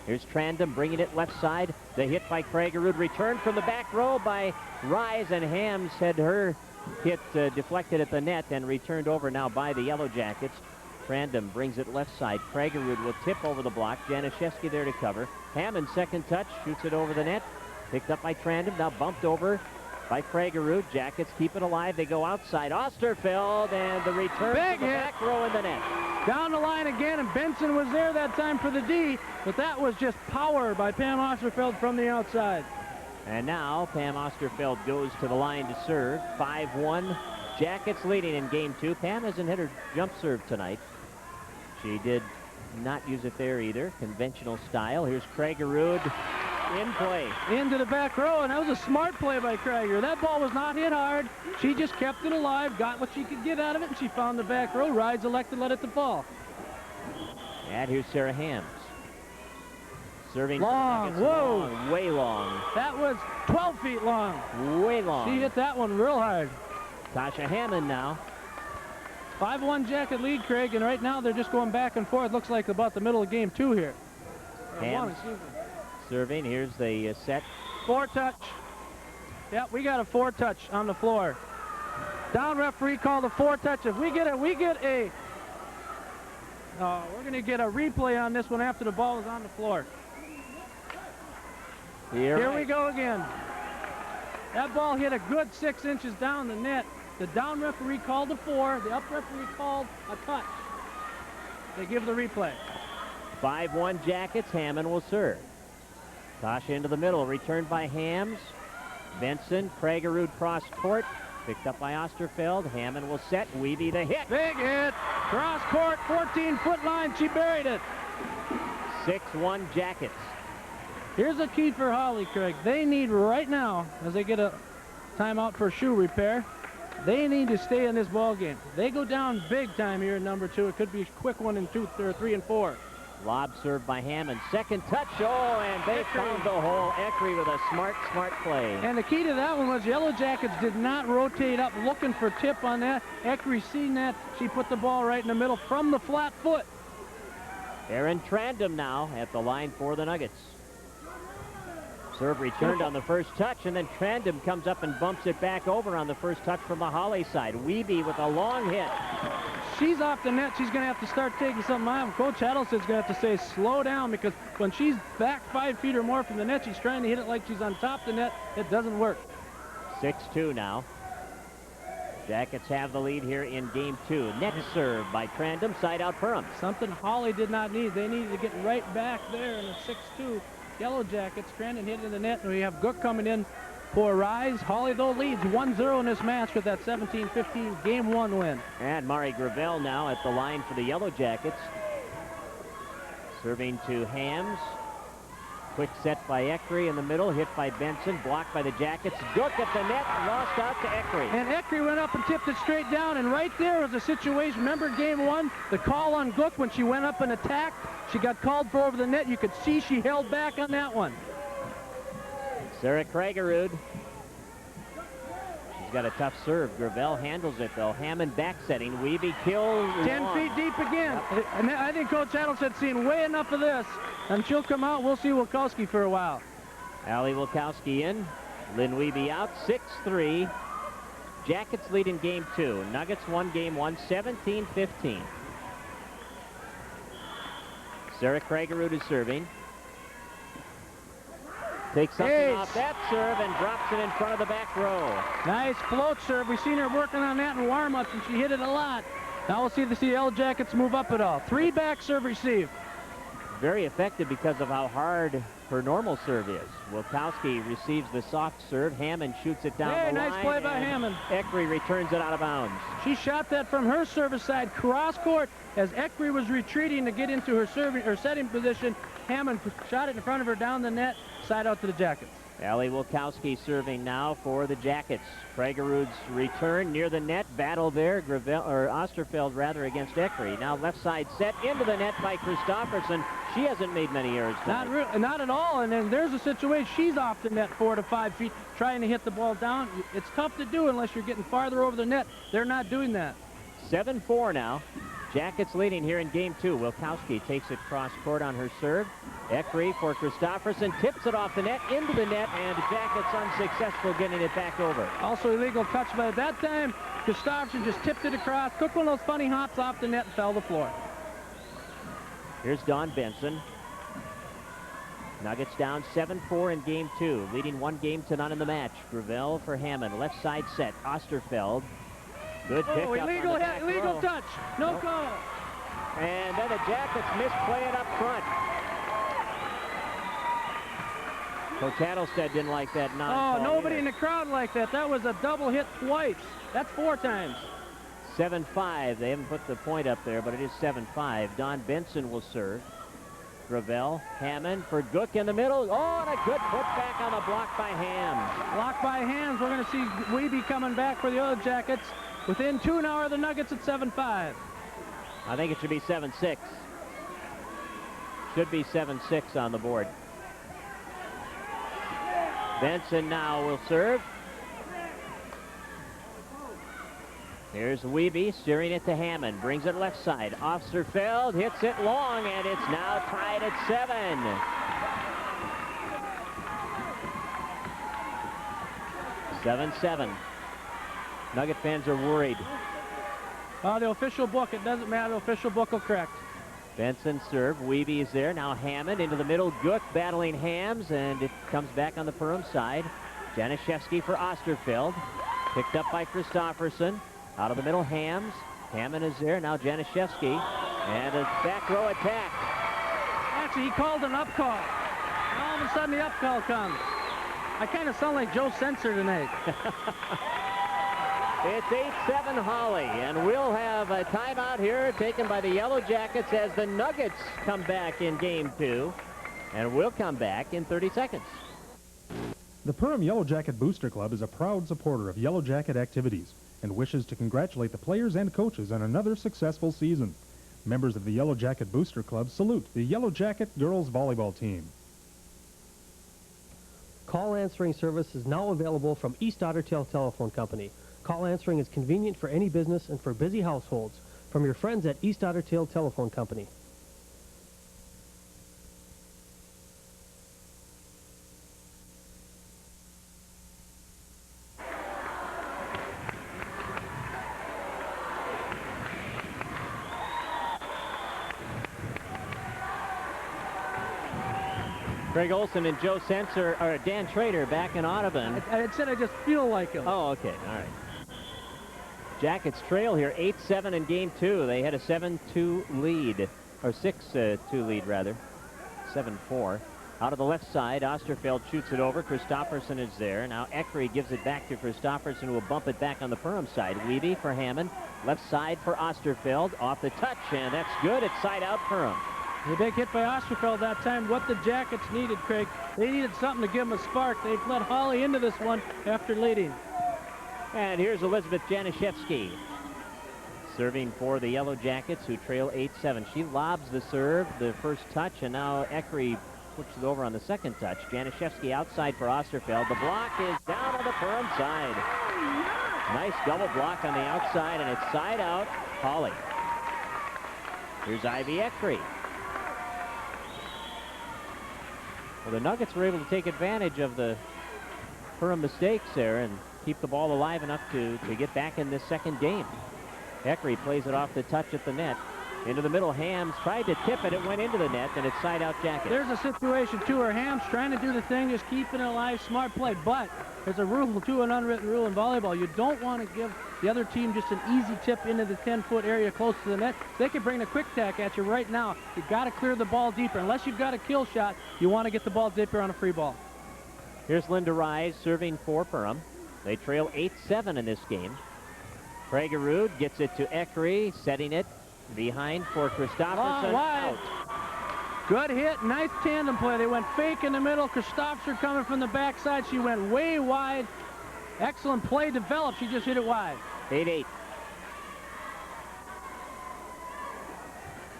Here's Trandom bringing it left side. The hit by Kragerud. Returned from the back row by Rise, and Hams had her hit deflected at the net and returned over now by the Yellow Jackets. Trandom brings it left side. Kragerud will tip over the block. Janishevsky there to cover. Hammond second touch, shoots it over the net. Picked up by Trandom, now bumped over by Kragerud. Jackets keep it alive. They go outside. Osterfeld, and the return Big to the hit. back row in the net. Down the line again, and Benson was there that time for the D, but that was just power by Pam Osterfeld from the outside. And now Pam Osterfeld goes to the line to serve. 5-1. Jackets leading in game 2. Pam hasn't hit her jump serve tonight. She did not use it there either. Conventional style. Here's Kragerud in play. Into the back row, and that was a smart play by Krager. That ball was not hit hard. She just kept it alive, got what she could get out of it, and she found the back row. Rides elected, let it to fall. And here's Sarah Hams. Serving Long, whoa. long, way long. That was 12 feet long. Way long. She hit that one real hard. Tasha Hammond now. 5-1 Jacket lead, Craig, and right now they're just going back and forth. Looks like about the middle of game 2 here. Hams serving. Here's the set. 4-touch. Yep, we got a 4-touch on the floor. Down referee called a 4-touch. If we get a, we're going to get a replay on this one after the ball is on the floor. Here we go again. That ball hit a good 6 inches down the net. The down referee called a 4. The up referee called a touch. They give the replay. 5-1 Jackets. Hammond will serve. Tasha into the middle. Returned by Hams. Benson. Kragerud cross court. Picked up by Osterfeld. Hammond will set. Weeby the hit. Big hit. Cross court. 14-foot line. She buried it. 6-1 Jackets. Here's a key for Holly, Craig. They need right now, as they get a timeout for shoe repair, they need to stay in this ball game. They go down big time here in number 2. It could be a quick one in 2, 3, and 4. Lob served by Hammond. Second touch. Oh, and they found the hole. Eckery with a smart play. And the key to that one was Yellow Jackets did not rotate up looking for tip on that. Eckery seen that. She put the ball right in the middle from the flat foot. Erin Trandom now at the line for the Nuggets. Serve returned on the first touch, and then Trandom comes up and bumps it back over on the first touch from the Holly side. Wiebe with a long hit. She's off the net. She's going to have to start taking something off. Coach Adelsted's going to have to say slow down, because when she's back 5 feet or more from the net, she's trying to hit it like she's on top of the net. It doesn't work. 6-2 now. Jackets have the lead here in game 2. Net serve by Trandom, side out Perham. Something Holly did not need. They needed to get right back there in a 6-2. Yellow Jackets, Trandon hit in the net, and we have Gook coming in for a rise. Holly, though, leads 1-0 in this match with that 17-15 Game 1 win. And Mari Gravel now at the line for the Yellow Jackets. Serving to Hams. Quick set by Eckery in the middle, hit by Benson, blocked by the Jackets. Gook at the net, lost out to Eckery. And Eckery went up and tipped it straight down, and right there was a situation. Remember Game 1, the call on Gook when she went up and attacked? She got called for over the net. You could see she held back on that one. Sarah Kragerud. She's got a tough serve. Gravel handles it, though. Hammond back setting. Wiebe kills 10 long. feet deep again. Yep. And I think Coach Adelsted's seen way enough of this. And she'll come out. We'll see Wilkowski for a while. Allie Wilkowski in. Lynn Wiebe out. 6-3. Jackets lead in game 2. Nuggets won game 1, 17-15. Sarah Kragerud is serving. Takes something off that serve and drops it in front of the back row. Nice float serve. We've seen her working on that in warm-ups, and she hit it a lot. Now we'll see the Yellow Jackets move up at all. 3 back serve received. Very effective because of how hard her normal serve is. Wilkowski receives the soft serve. Hammond shoots it down the line. Nice play by Hammond. Eckery returns it out of bounds. She shot that from her service side cross court as Eckery was retreating to get into her setting position. Hammond shot it in front of her down the net, side out to the Jackets. Allie Wilkowski serving now for the Jackets. Kragerud's return near the net. Battle there. Osterfeld rather against Eckery. Now left side set into the net by Christofferson. She hasn't made many errors tonight. Not at all. And then there's a situation. She's off the net 4 to 5 feet trying to hit the ball down. It's tough to do unless you're getting farther over the net. They're not doing that. 7-4 now. Jackets leading here in game 2. Wilkowski takes it cross court on her serve. Eckery for Christofferson, tips it off the net, into the net, and the Jackets unsuccessful getting it back over. Also illegal touch, but at that time, Christofferson just tipped it across, took one of those funny hops off the net, and fell to the floor. Here's Dawn Benson. Nuggets down 7-4 in game 2, leading 1-0 in the match. Gravel for Hammond, left side set, Osterfeld. Good pick up illegal on the hit, illegal row. touch, no call. And then the Jackets misplay it up front. Coach Adelstead didn't like that non-call. Nobody either. in the crowd liked that. That was a double hit twice. That's 4 times. 7-5. They haven't put the point up there, but it is 7-5. Dawn Benson will serve. Gravel, Hammond for Gook in the middle. Oh, and a good putback on the block by Hams. Blocked by Hams. We're going to see Wiebe coming back for the Yellow Jackets. Within 2 now are the Nuggets at 7-5. I think it should be 7-6. Should be 7-6 on the board. Benson now will serve. Here's Wiebe steering it to Hammond. Brings it left side. Osterfeld hits it long, and it's now tied at 7. Seven. Nugget fans are worried. The official book, it doesn't matter. The official book will correct. Benson serve. Wiebe is there. Now Hammond into the middle. Gook battling Hams, and it comes back on the Perham side. Januszewski for Osterfeld. Picked up by Christofferson. Out of the middle, Hams. Hammond is there. Now Januszewski. And a back row attack. Actually, he called an up call. And all of a sudden, the up call comes. I kind of sound like Joe Sensor tonight. It's 8-7 Holly, and we'll have a timeout here taken by the Yellow Jackets as the Nuggets come back in game 2, and we'll come back in 30 seconds. The Perham Yellow Jacket Booster Club is a proud supporter of Yellow Jacket activities and wishes to congratulate the players and coaches on another successful season. Members of the Yellow Jacket Booster Club salute the Yellow Jacket girls volleyball team. Call answering service is now available from East Otter Tail Telephone Company. Call answering is convenient for any business and for busy households. From your friends at East Otter Tail Telephone Company. Craig Olson and Joe Sensor, or Dan Trader back in Audubon. I said I just feel like him. Oh, okay. All right. Jackets trail here, 8-7 in game 2. They had a 7-2 lead, or 6-2 lead, rather. 7-4. Out of the left side, Osterfeld shoots it over. Christopherson is there. Now Eckery gives it back to Christopherson, who will bump it back on the Perham side. Wiebe for Hammond. Left side for Osterfeld. Off the touch, and that's good. It's side out Perham. The big hit by Osterfeld that time. What the Jackets needed, Craig. They needed something to give them a spark. They've let Holly into this one after leading. And here's Elizabeth Janishevsky serving for the Yellow Jackets, who trail 8-7. She lobs the serve, the first touch, and now Eckery puts it over on the second touch. Janishevsky outside for Osterfeld. The block is down on the Perham side. Nice double block on the outside, and it's side out Holly. Here's Ivy Eckery. Well, the Nuggets were able to take advantage of the Perham mistakes there and keep the ball alive enough to get back in this second game. Eckery plays it off the touch at the net. Into the middle, Hams tried to tip it. It went into the net, and it's side out Jackets. There's a situation, too, where Hams trying to do the thing, just keeping it alive, smart play. But there's a rule, too, an unwritten rule in volleyball. You don't want to give the other team just an easy tip into the 10-foot area close to the net. They can bring a quick tack at you right now. You've got to clear the ball deeper. Unless you've got a kill shot, you want to get the ball deeper on a free ball. Here's Linda Rise serving for Perham. They trail 8-7 in this game. Kragerud gets it to Eckery, setting it behind for Christopherson. Out. Good hit, nice tandem play. They went fake in the middle. Christopherson coming from the backside. She went way wide. Excellent play developed. She just hit it wide. 8-8.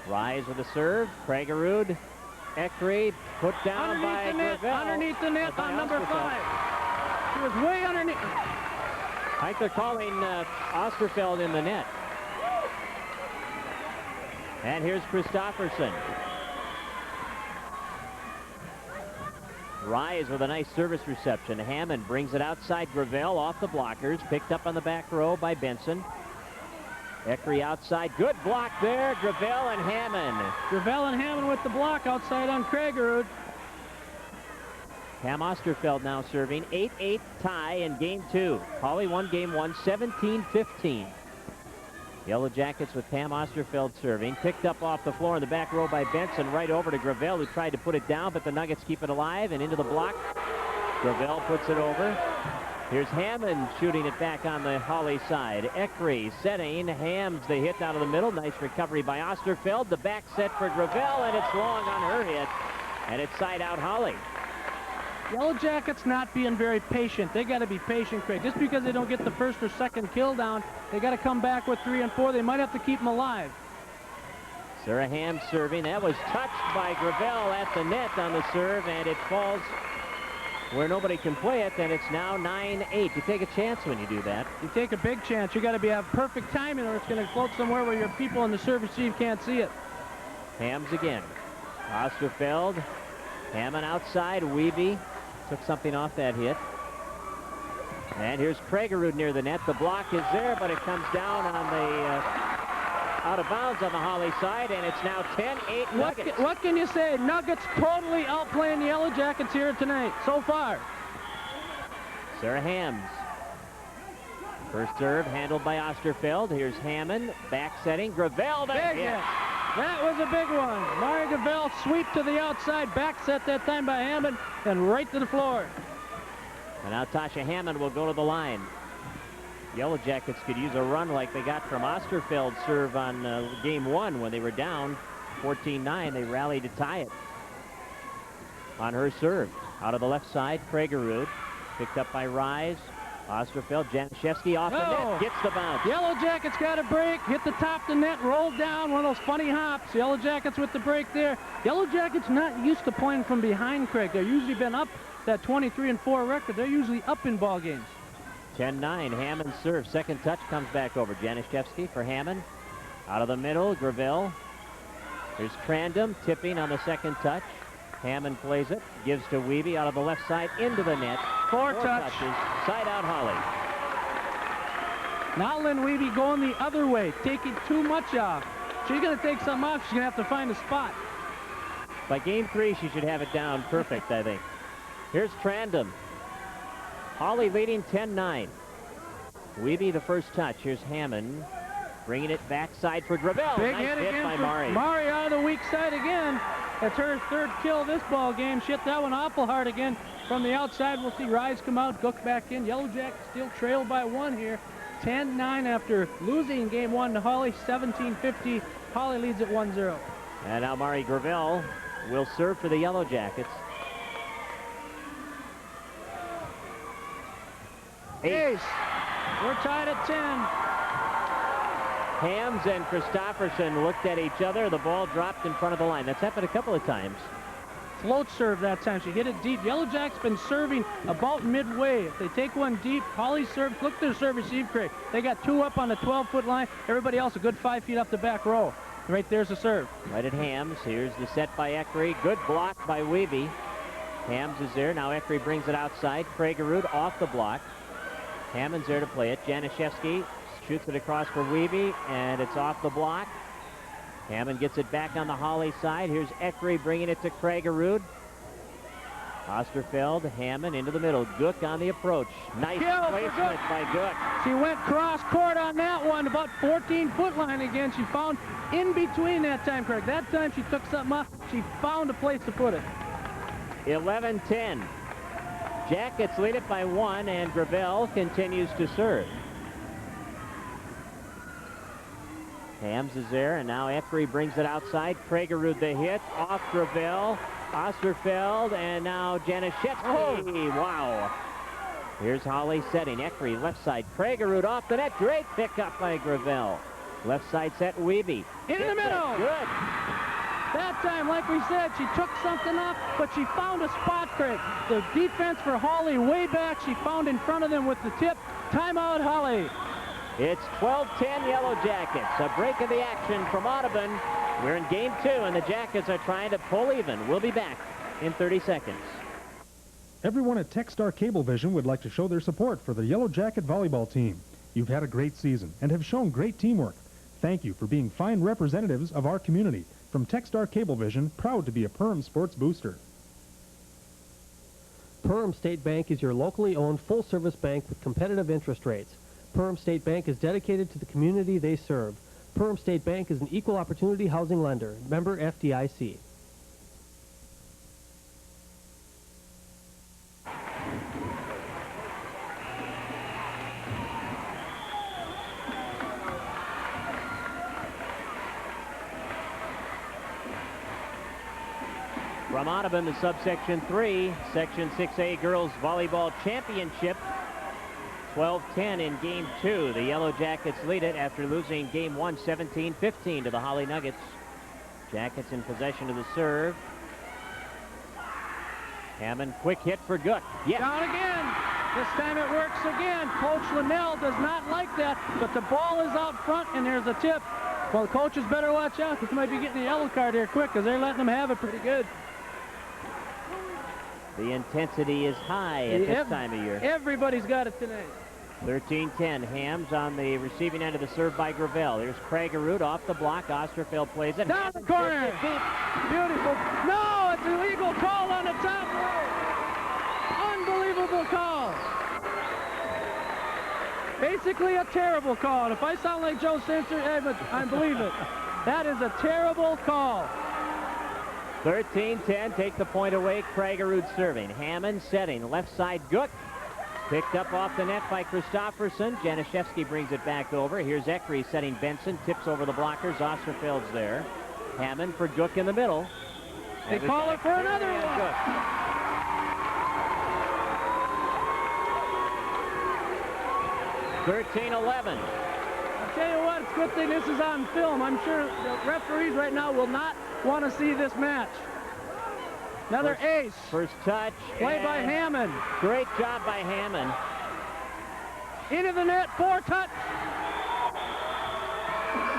Rise with a serve. Kragerud. Eckery put down by Gravel. Underneath the net on number 5. She was way underneath. I think they're calling Osterfeld in the net. And here's Christopherson. Rise with a nice service reception. Hammond brings it outside Gravel off the blockers. Picked up on the back row by Benson. Eckery outside. Good block there. Gravel and Hammond. Gravel and Hammond with the block outside on Kragerud. Pam Osterfeld now serving. 8-8 tie in game 2. Holly won game 1, 17-15. Yellow Jackets with Pam Osterfeld serving. Picked up off the floor in the back row by Benson. Right over to Gravel, who tried to put it down, but the Nuggets keep it alive and into the block. Gravel puts it over. Here's Hammond shooting it back on the Holly side. Eckery setting. Hams the hit out of the middle. Nice recovery by Osterfeld. The back set for Gravel, and it's long on her hit. And it's side out Holly. Yellow Jackets not being very patient. They got to be patient, Craig. Just because they don't get the first or second kill down, they got to come back with 3 and 4. They might have to keep them alive. Sarah Hams serving. That was touched by Gravel at the net on the serve, and it falls where nobody can play it. Then it's now 9-8. You take a chance when you do that. You take a big chance. You got to have perfect timing, or it's going to float somewhere where your people in the serve receive can't see it. Hams again. Osterfeld. Hammond outside. Wiebe took something off that hit. And here's Kragerud near the net. The block is there, but it comes down on the out of bounds on the Holly side, and it's now 10-8 Nuggets. What can you say? Nuggets totally outplaying the Yellow Jackets here tonight so far. Sarah Hams. First serve handled by Osterfeld. Here's Hammond back setting. Gravel. Big hit. That was a big one. Mari Gravel sweep to the outside. Back set that time by Hammond and right to the floor. And now Tasha Hammond will go to the line. Yellow Jackets could use a run like they got from Osterfeld's serve on game 1 when they were down 14-9. They rallied to tie it on her serve. Out of the left side, Kragerud picked up by Rise. Osterfeld, Januszewski off the net, gets the bounce. Yellow Jackets got a break, hit the top of the net, rolled down, one of those funny hops. Yellow Jackets with the break there. Yellow Jackets not used to playing from behind, Craig. They've usually been up that 23-4 record. They're usually up in ball games. 10-9, Hammond serve. Second touch comes back over. Januszewski for Hammond. Out of the middle, Gravel. Here's Trandom tipping on the second touch. Hammond plays it, gives to Wiebe out of the left side into the net. Four touches, side out Holly. Now Lynn Wiebe going the other way, taking too much off. She's going to take some off. She's going to have to find a spot. By game 3, she should have it down perfect, I think. Here's Trandom. Holly leading 10-9. Wiebe the first touch. Here's Hammond bringing it backside for Gravel. Big nice hit hit again by for Mari. Mari out of the weak side again. That's her third kill this ball game. She hit that one awful hard again from the outside. We'll see Rise come out, Gook back in. Yellow Jackets still trail by 1 here. 10-9 after losing game 1 to Holly. 17-50. Holly leads at 1-0. And now Mari Gravel will serve for the Yellow Jackets. Ace. We're tied at 10. Hams and Christofferson looked at each other. The ball dropped in front of the line. That's happened a couple of times. Float serve that time. She hit it deep. Yellow Jack's been serving about midway. If they take one deep, Holly serves. Look at their serve receive, Craig. They got 2 up on the 12-foot line. Everybody else a good 5 feet up the back row. Right there's the serve. Right at Hams. Here's the set by Eckery. Good block by Wiebe. Hams is there. Now Eckery brings it outside. Kragerud off the block. Hammond's there to play it. Januszewski shoots it across for Wiebe, and it's off the block. Hammond gets it back on the Holly side. Here's Eckery bringing it to Kragerud. Osterfeld, Hammond into the middle. Gook on the approach. Nice placement by Gook. She went cross court on that one, about 14-foot line again. She found in between that time, Craig. That time she took something off. She found a place to put it. 11-10. Jackets lead it by 1, and Gravel continues to serve. Hams is there, and now Eckery brings it outside. Kragerud the hit, off Gravel, Osterfeld, and now Januszewski. Oh. Wow. Here's Holly setting. Eckery left side. Kragerud off the net. Great pickup by Gravel. Left side set, Wiebe. In the middle. Good. That time, like we said, she took something off, but she found a spot, Craig. The defense for Holly way back. She found in front of them with the tip. Timeout, Holly. It's 12-10 Yellow Jackets. A break of the action from Audubon. We're in game 2, and the Jackets are trying to pull even. We'll be back in 30 seconds. Everyone at Techstar Cablevision would like to show their support for the Yellow Jacket volleyball team. You've had a great season and have shown great teamwork. Thank you for being fine representatives of our community. From Techstar Cablevision, proud to be a Perham Sports Booster. Perham State Bank is your locally owned full-service bank with competitive interest rates. Perham State Bank is dedicated to the community they serve. Perham State Bank is an equal opportunity housing lender. Member FDIC. From Audubon to Subsection 3, Section 6A Girls Volleyball Championship. 12-10 in Game 2. The Yellow Jackets lead it after losing Game 1, 17-15 to the Holly Nuggets. Jackets in possession of the serve. Hammond, quick hit for Gook. Yes. Down again. This time it works again. Coach Linnell does not like that, but the ball is out front, and there's a tip. Well, the coaches better watch out. He might be getting a yellow card here quick, because they're letting them have it pretty good. The intensity is high at this time of year. Everybody's got it tonight. 13-10. Hams on the receiving end of the serve by Gravel. Here's Kragerud off the block. Osterfeld plays it. Down the corner. Beautiful. No, it's an illegal call on the top row. Unbelievable call. Basically a terrible call. And if I sound like Joe Simpson, I believe it. That is a terrible call. 13-10, take the point away. Kragerud serving. Hammond setting. Left side, Gook. Picked up off the net by Christofferson. Januszewski brings it back over. Here's Eckery setting Benson. Tips over the blockers. Osterfeld's there. Hammond for Gook in the middle. They call it for another one. 13-11. I'll tell you what, it's a good thing this is on film. I'm sure the referees right now will not want to see this match. Another ace. First touch. Play by Hammond. Great job by Hammond. Into the net, 4-touch.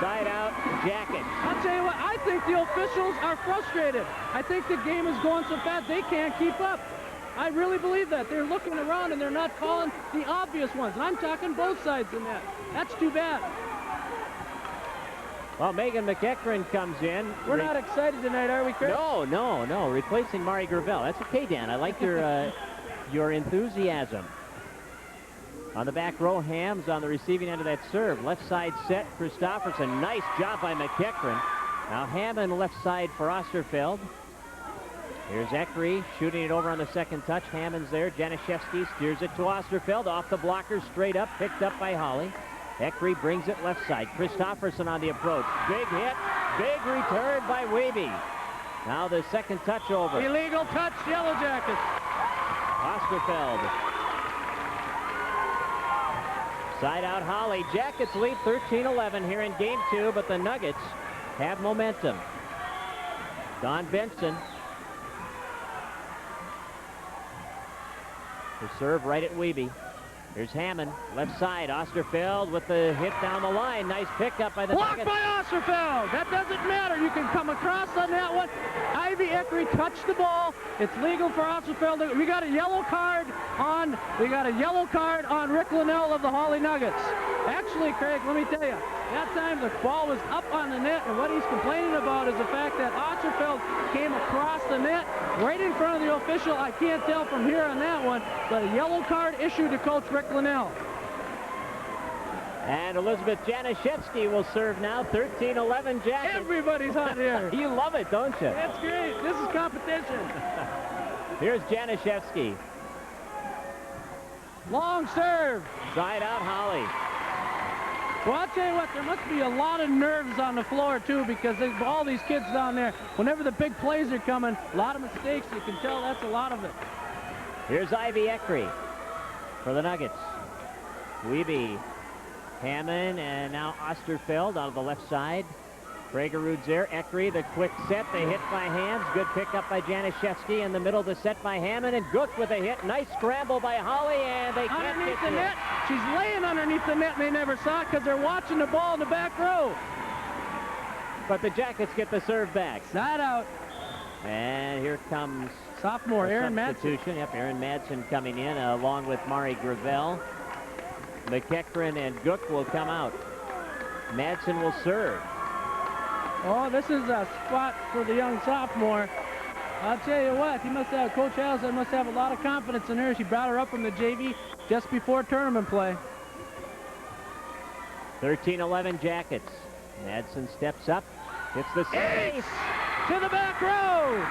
Side out, Jacket. I'll tell you what, I think the officials are frustrated. I think the game is going so fast they can't keep up. I really believe that. They're looking around and they're not calling the obvious ones. And I'm talking both sides in that. That's too bad. Well, Megan McEachran comes in. We're not excited tonight, are we, Chris? No. Replacing Mari Gravel. That's okay, Dan. I like your enthusiasm. On the back row, Hams on the receiving end of that serve. Left side set, Christopherson. Nice job by McEachran. Now Hammond left side for Osterfeld. Here's Eckery shooting it over on the second touch. Hammond's there. Januszewski steers it to Osterfeld. Off the blocker, straight up, picked up by Holly. Eckery brings it left side. Christopherson on the approach. Big hit. Big return by Wiebe. Now the second touch over. Illegal touch, Yellow Jackets. Osterfeld. Side out Holly. Jackets lead 13-11 here in game 2, but the Nuggets have momentum. Don Benson. The serve right at Wiebe. Here's Hammond, left side. Osterfeld with the hit down the line. Nice pickup by the Blocked Nuggets. by Osterfeld. That doesn't matter. You can come across on that one. Ivy Eckery touched the ball. It's legal for Osterfeld. We got a yellow card on. Rick Linnell of the Hawley Nuggets. Actually, Craig, let me tell you, that time the ball was up on the net, and what he's complaining about is the fact that Osterfeld came across the net right in front of the official. I can't tell from here on that one, but a yellow card issued to Coach Rick Linnell. And Elizabeth Januszewski will serve now. 13-11 Jackets. Everybody's hot here. You love it, don't you? That's great. This is competition. Here's Januszewski. Long serve. Side out Holly. Well, I'll tell you what, there must be a lot of nerves on the floor, too, because all these kids down there, whenever the big plays are coming, a lot of mistakes. You can tell that's a lot of it. Here's Ivy Eckery for the Nuggets. Wiebe, Hammond, and now Osterfeld out of the left side. Kragerud's there. Eckery, the quick set. They hit by Hams. Good pickup by Januszewski. In the middle, the set by Hammond. And Gook with a hit. Nice scramble by Holly, and they can't Underneath get the to it. net. She's laying underneath the net, and they never saw it because they're watching the ball in the back row. But the Jackets get the serve back. Side out. And here comes Sophomore Aaron Madsen. substitution. Yep, Aaron Madsen coming in along with Mari Gravel. McEachran and Gook will come out. Madsen will serve. Oh, this is a spot for the young sophomore. I'll tell you what, he must have, Coach Allison must have a lot of confidence in her. She brought her up from the JV just before tournament play. 13-11 Jackets. Madsen steps up, hits the ace To the back row.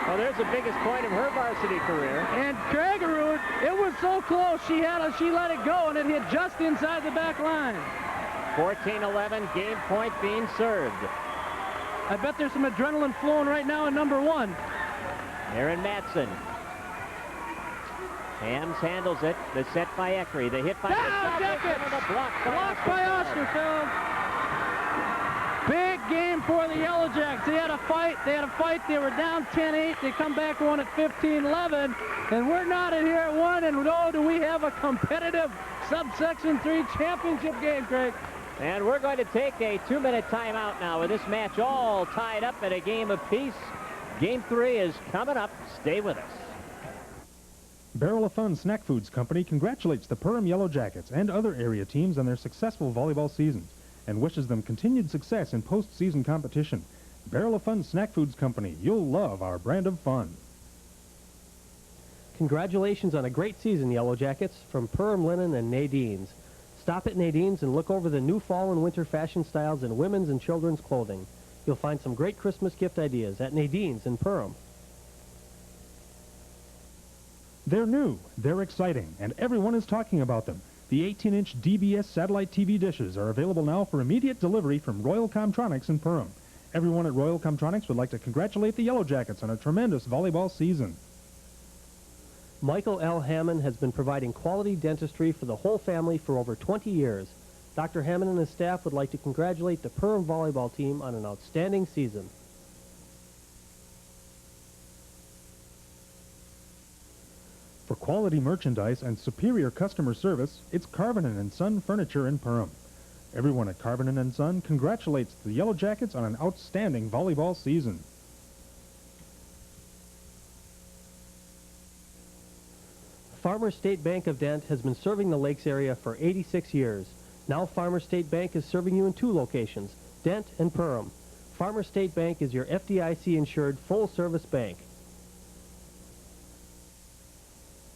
Well, there's the biggest point of her varsity career. And Kragerud, it was so close, she let it go, and it hit just inside the back line. 14-11, game point being served. I bet there's some adrenaline flowing right now in number 1. Aaron Madsen. Hams handles it. The set by Eckery. The hit by Jackets. Blocked by Osterfeld. Big game for the Yellow Jackets. They had a fight. They were down 10-8. They come back one at 15-11. And we're not in here at 1. And oh, do we have a competitive Subsection 3 championship game, Craig. And we're going to take a 2-minute timeout now with this match all tied up at a game apiece. Game 3 is coming up. Stay with us. Barrel of Fun Snack Foods Company congratulates the Perham Yellow Jackets and other area teams on their successful volleyball seasons and wishes them continued success in postseason competition. Barrel of Fun Snack Foods Company, you'll love our brand of fun. Congratulations on a great season, Yellow Jackets, from Perham Linen and Nadine's. Stop at Nadine's and look over the new fall and winter fashion styles in women's and children's clothing. You'll find some great Christmas gift ideas at Nadine's in Perham. They're new, they're exciting, and everyone is talking about them. The 18-inch DBS satellite TV dishes are available now for immediate delivery from Royal Comtronics in Perham. Everyone at Royal Comtronics would like to congratulate the Yellow Jackets on a tremendous volleyball season. Michael L. Hammond has been providing quality dentistry for the whole family for over 20 years. Dr. Hammond and his staff would like to congratulate the Perham volleyball team on an outstanding season. For quality merchandise and superior customer service, it's Carbonin and Son Furniture in Perham. Everyone at Carbonin and Son congratulates the Yellow Jackets on an outstanding volleyball season. Farmers State Bank of Dent has been serving the Lakes area for 86 years. Now Farmers State Bank is serving you in 2 locations, Dent and Perham. Farmers State Bank is your FDIC-insured full-service bank.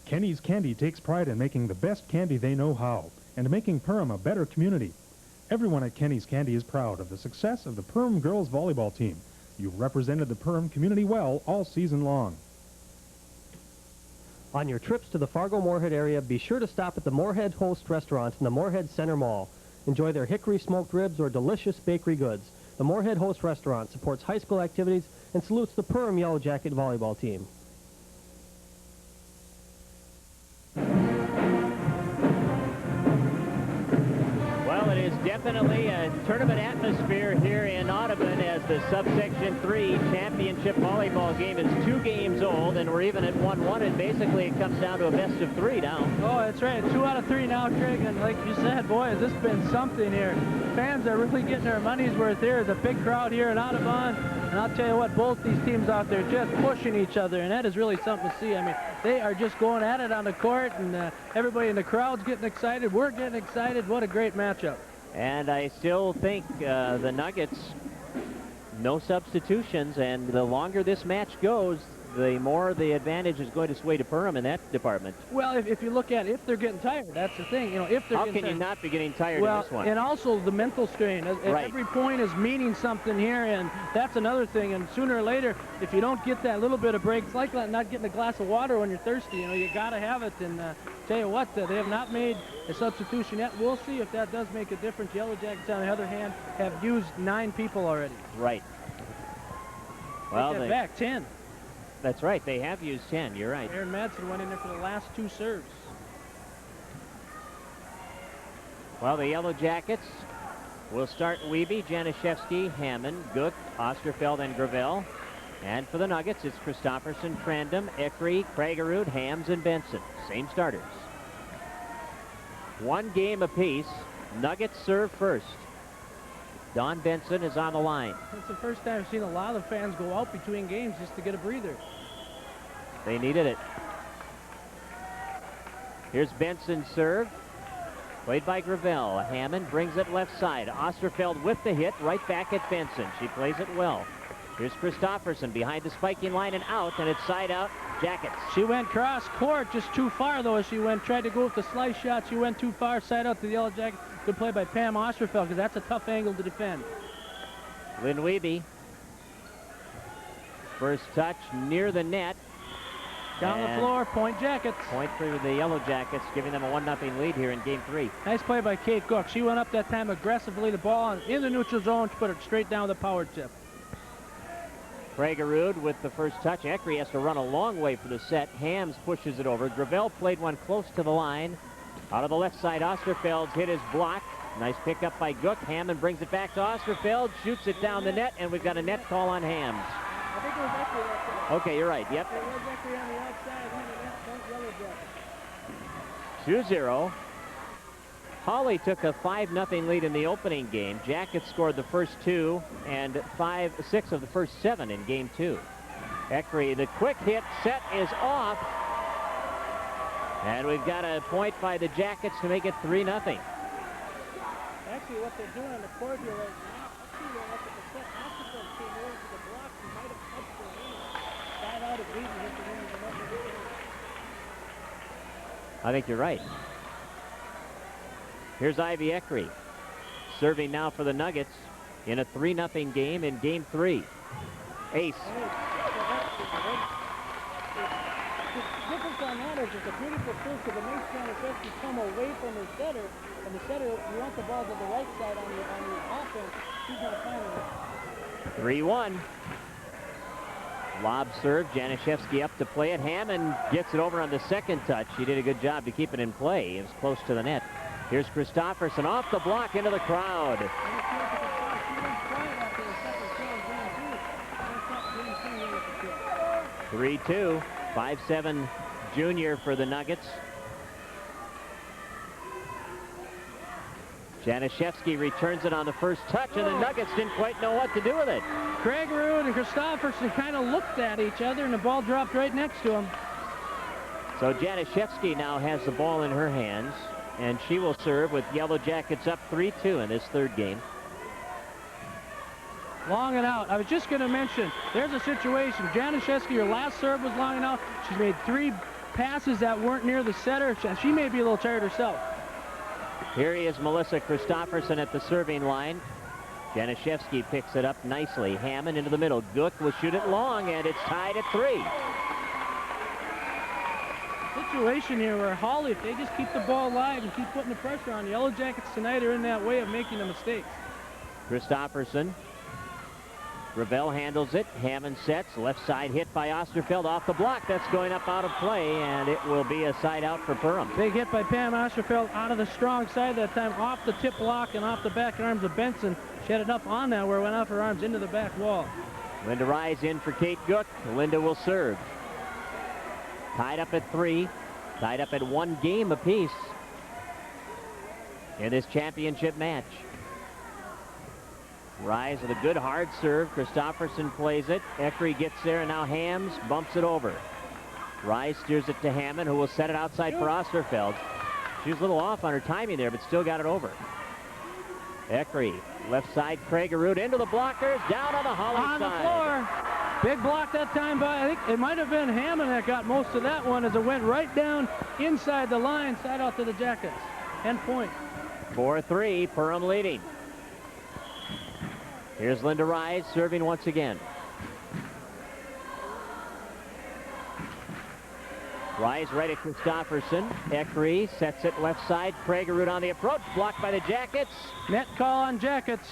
Kenny's Candy takes pride in making the best candy they know how, and making Perham a better community. Everyone at Kenny's Candy is proud of the success of the Perham girls volleyball team. You've represented the Perham community well all season long. On your trips to the Fargo-Moorhead area, be sure to stop at the Moorhead Host Restaurant in the Moorhead Center Mall. Enjoy their hickory smoked ribs or delicious bakery goods. The Moorhead Host Restaurant supports high school activities and salutes the Perham Yellow Jacket volleyball team. Well, it is definitely a tournament atmosphere here in Audubon as the Subsection 3 championship volleyball game is 2 games old, and we're even at 1-1, and basically it comes down to a best of 3 now. Oh, that's right. 2 out of 3 now, Craig, and like you said, boy, has this been something here. Fans are really getting their money's worth here. The big crowd here in Audubon, and I'll tell you what, both these teams out there just pushing each other, and that is really something to see. I mean, they are just going at it on the court, and everybody in the crowd's getting excited. We're getting excited. What a great matchup. And I still think the Nuggets, no substitutions, and the longer this match goes, the more the advantage is going to sway to Perham in that department. Well, if you look at it, if they're getting tired, that's the thing. You know, if they're How getting can you tired, not be getting tired well, in this one? and also the mental strain. Right. Every point is meaning something here, and that's another thing. And sooner or later, if you don't get that little bit of break, it's like not getting a glass of water when you're thirsty. You know, you got to have it. And tell you what, they have not made a substitution yet. We'll see if that does make a difference. Yellow Jackets, on the other hand, have used 9 people already. Right. Well, Take that back, 10. That's right. They have used 10. You're right. Aaron Madsen went in there for the last 2 serves. Well, the Yellow Jackets will start Wiebe, Januszewski, Hammond, Gook, Osterfeld, and Gravel. And for the Nuggets, it's Christopherson, Trandom, Eckery, Kragerud, Hams, and Benson. Same starters. 1 game apiece. Nuggets serve first. Don Benson is on the line. It's the first time I've seen a lot of fans go out between games just to get a breather. They needed it. Here's Benson's serve. Played by Gravel. Hammond brings it left side. Osterfeld with the hit right back at Benson. She plays it well. Here's Christopherson behind the spiking line and out, and it's side out, Jackets. She went cross court just too far, though. She tried to go with the slice shot. She went too far, side out to the Yellow Jackets. Good play by Pam Osterfeld, because that's a tough angle to defend. Lynn Wiebe. First touch near the net. Down the floor, point Jackets. Point for the Yellow Jackets, giving them a 1-0 lead here in game 3. Nice play by Kate Cook. She went up that time aggressively, the ball in the neutral zone. She put it straight down the power tip. Kragerud with the first touch. Eckery has to run a long way for the set. Hams pushes it over. Gravel played one close to the line. Out of the left side, Osterfeld's hit his block. Nice pickup by Gook. Hammond brings it back to Osterfeld, shoots it down the net, and we've got a net call on Hams. I think it was Eckery that side. Okay, you're right. Yep. It was Eckery on the outside, and the net, point Yellow Jackets. 2-0. Holly took a 5-0 lead in the opening game. Jackets scored the first 2 and 6 of the first 7 in game 2. Eckery, the quick hit set is off. And we've got a point by the Jackets to make it 3-0. Actually, what they're doing on the court here right now, let's see what the set. Osterfeld came over to the block. He might have touched the rim. Side out of beat and hit the rim. I think you're right. Here's Ivy Eckery serving now for the Nuggets in a 3-0 game in game 3. Ace. The difference on that is it's a beautiful serve because it makes Januszewski come away from her setter, and the setter, you want the ball to the right side on the offense. She's not finding it. 3-1. Lob serve. Januszewski up to play it. Hammond gets it over on the second touch. He did a good job to keep it in play. It was close to the net. Here's Christopherson off the block into the crowd. 3-2. 5'7" junior for the Nuggets. Januszewski returns it on the first touch, and the Nuggets didn't quite know what to do with it. Kragerud and Christopherson kind of looked at each other, and the ball dropped right next to him. So Januszewski now has the ball in her hands, and she will serve with Yellow Jackets up 3-2 in this third game. Long and out. I was just going to mention, there's a situation. Januszewski, her last serve was long and out. She's made 3 passes that weren't near the setter. She may be a little tired herself. Here he is, Melissa Christopherson at the serving line. Januszewski picks it up nicely. Hammond into the middle. Gook will shoot it long, and it's tied at 3. Situation here where Hawley, if they just keep the ball alive and keep putting the pressure on, the Yellow Jackets tonight are in that way of making the mistakes. Christopherson. Gravel handles it. Hammond sets. Left side hit by Osterfeld off the block. That's going up out of play, and it will be a side out for Perham. Big hit by Pam Osterfeld out of the strong side that time, off the tip block and off the back arms of Benson. She had enough on that where it went off her arms into the back wall. Linda Rise in for Kate Gook. Linda will serve. Tied up at 3. Tied up at 1 game apiece in this championship match. Rise with a good hard serve. Christopherson plays it. Eckery gets there, and now Hams bumps it over. Rise steers it to Hammond, who will set it outside for Osterfeld. She was a little off on her timing there, but still got it over. Eckery, left side, Kragerud into the blockers, down on the Holly on side. On the floor. Big block that time by, I think it might have been Hammond that got most of that one as it went right down inside the line, side out to the Jackets. End point. 4-3, Perham leading. Here's Linda Rise serving once again. Rise right at Christopherson. Eckery sets it left side. Kragerud on the approach. Blocked by the Jackets. Net call on Jackets.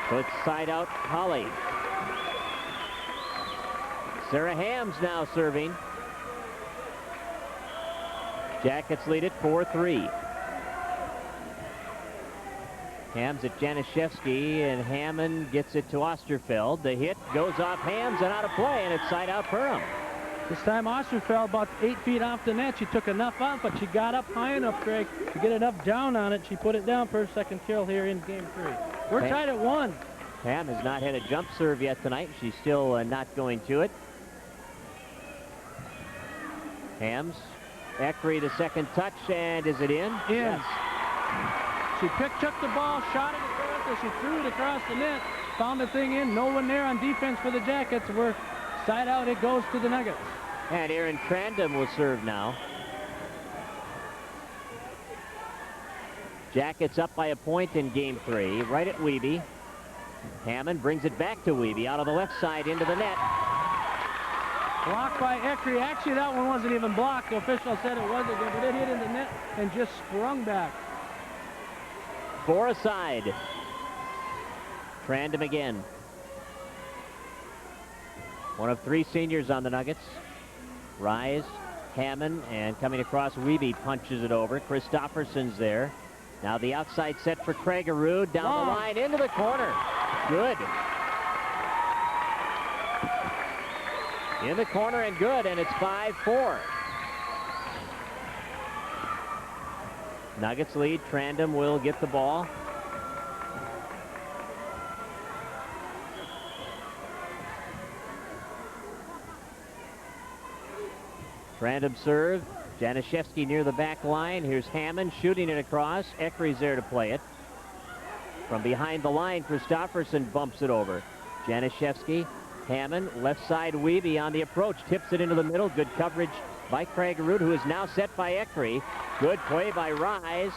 So it's side out Holly. Sarah Hams now serving. Jackets lead it 4-3. Hams at Januszewski, and Hammond gets it to Osterfeld. The hit goes off Hams and out of play, and it's side out Perham. This time Osterfeld about 8 feet off the net. She took enough off, but she got up high enough, Craig, to get enough down on it. She put it down for her second kill here in game 3. We're tied at 1. Ham has not had a jump serve yet tonight. She's still not going to it. Hams, Eckery the second touch, and is it in? In. Yes. She took the ball, shot it across, as she threw it across the net, found the thing in. No one there on defense for the Jackets. We're side out, it goes to the Nuggets. And Aaron Crandom will serve now. Jackets up by a point in game 3, right at Wiebe. Hammond brings it back to Wiebe, out on the left side into the net. Blocked by Eckery. Actually, that one wasn't even blocked. The official said it was again, but it hit in the net and just sprung back. 4 aside. Crandom again. One of 3 seniors on the Nuggets. Rise, Hammond, and coming across, Wiebe punches it over. Christopherson's there. Now the outside set for Kragerud, down the line into the corner. Good. In the corner and good, and it's 5-4. Nuggets lead. Crandom will get the ball. Crandom serve. Januszewski near the back line. Here's Hammond shooting it across. Eckery's there to play it. From behind the line, Christopherson bumps it over. Januszewski, Hammond, left side Wiebe on the approach. Tips it into the middle. Good coverage by Kragerud, who is now set by Eckery. Good play by Rise.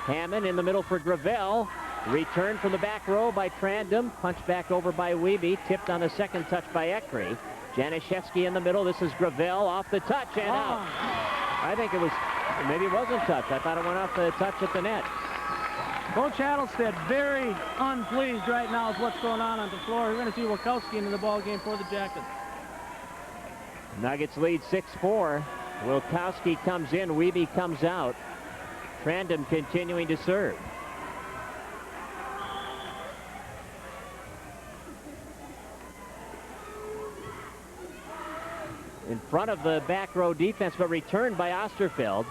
Hammond in the middle for Gravel. Return from the back row by Crandom. Punched back over by Wiebe. Tipped on the second touch by Eckery. Januszewski in the middle. This is Gravel off the touch and out. I think it was, maybe it wasn't touch. I thought it went off the touch at the net. Coach Hattelstead very unpleased right now with what's going on the floor. We're going to see Wilkowski into the ball game for the Jackets. Nuggets lead 6-4. Wilkowski comes in, Wiebe comes out. Trandom continuing to serve. In front of the back row defense, but returned by Osterfeld.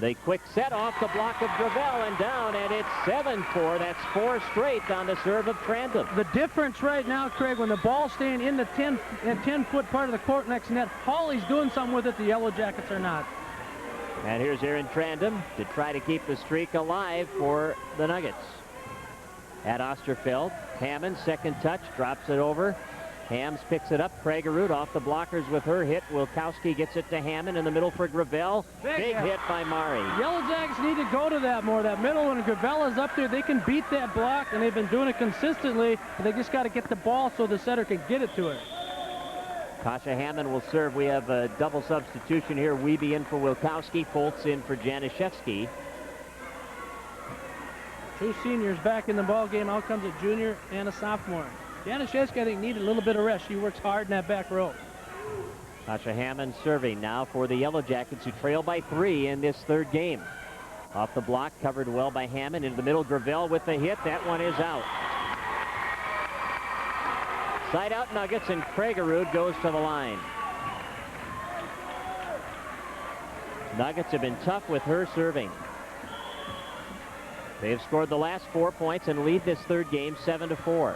The quick set off the block of Gravel and down, and it's 7-4. That's 4 straight on the serve of Trandom. The difference right now, Craig, when the ball's staying in the 10-foot part of the court next net, Hawley's doing something with it. The Yellow Jackets are not. And here's Aaron Trandom to try to keep the streak alive for the Nuggets. At Osterfeld, Hammond, second touch, drops it over. Hams picks it up. Kragerud off the blockers with her hit. Wilkowski gets it to Hammond in the middle for Gravel. Big hit by Mari. Yellow Jackets need to go to that more. That middle, when Gravel is up there, they can beat that block, and they've been doing it consistently. They just got to get the ball so the setter can get it to her. Kasha Hammond will serve. We have a double substitution here. Wiebe in for Wilkowski. Foltz in for Januszewski. 2 seniors back in the ball game. Out comes a junior and a sophomore. Januszewski, I think, needed a little bit of rest. She works hard in that back row. Kasha Hammond serving now for the Yellow Jackets, who trail by 3 in this third game. Off the block, covered well by Hammond. Into the middle, Gravel with the hit. That one is out. Side out Nuggets, and Kragerud goes to the line. Nuggets have been tough with her serving. They have scored the last 4 points and lead this third game 7-4.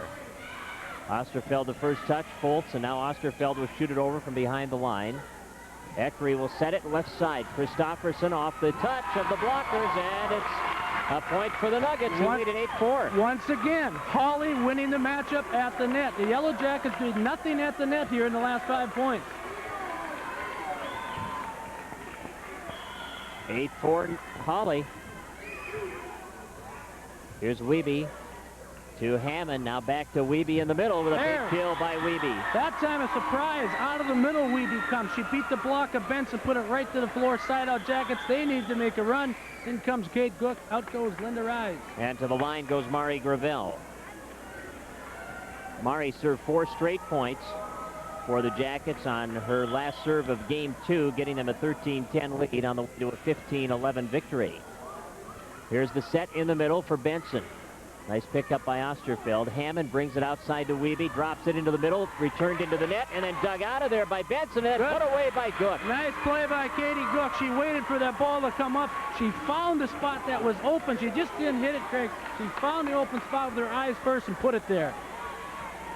Osterfeld the first touch, Foltz, and now Osterfeld will shoot it over from behind the line. Eckery will set it left side. Christopherson off the touch of the blockers, and it's a point for the Nuggets, who lead at 8-4. Once again, Hawley winning the matchup at the net. The Yellow Jackets did nothing at the net here in the last 5 points. 8-4 Hawley. Here's Wiebe to Hammond. Now back to Wiebe in the middle with a big kill by Wiebe. That time a surprise. Out of the middle Wiebe comes. She beat the block of Benson, put it right to the floor. Side out Jackets. They need to make a run. In comes Kate Gook. Out goes Linda Rise. And to the line goes Mari Gravel. Mari served 4 straight points for the Jackets on her last serve of game 2, getting them a 13-10 lead on the way to a 15-11 victory. Here's the set in the middle for Benson. Nice pickup by Osterfeld. Hammond brings it outside to Wiebe, drops it into the middle, returned into the net, and then dug out of there by Benson, and then put away by Gook. Nice play by Katie Gook. She waited for that ball to come up. She found the spot that was open. She just didn't hit it, Craig. She found the open spot with her eyes first and put it there.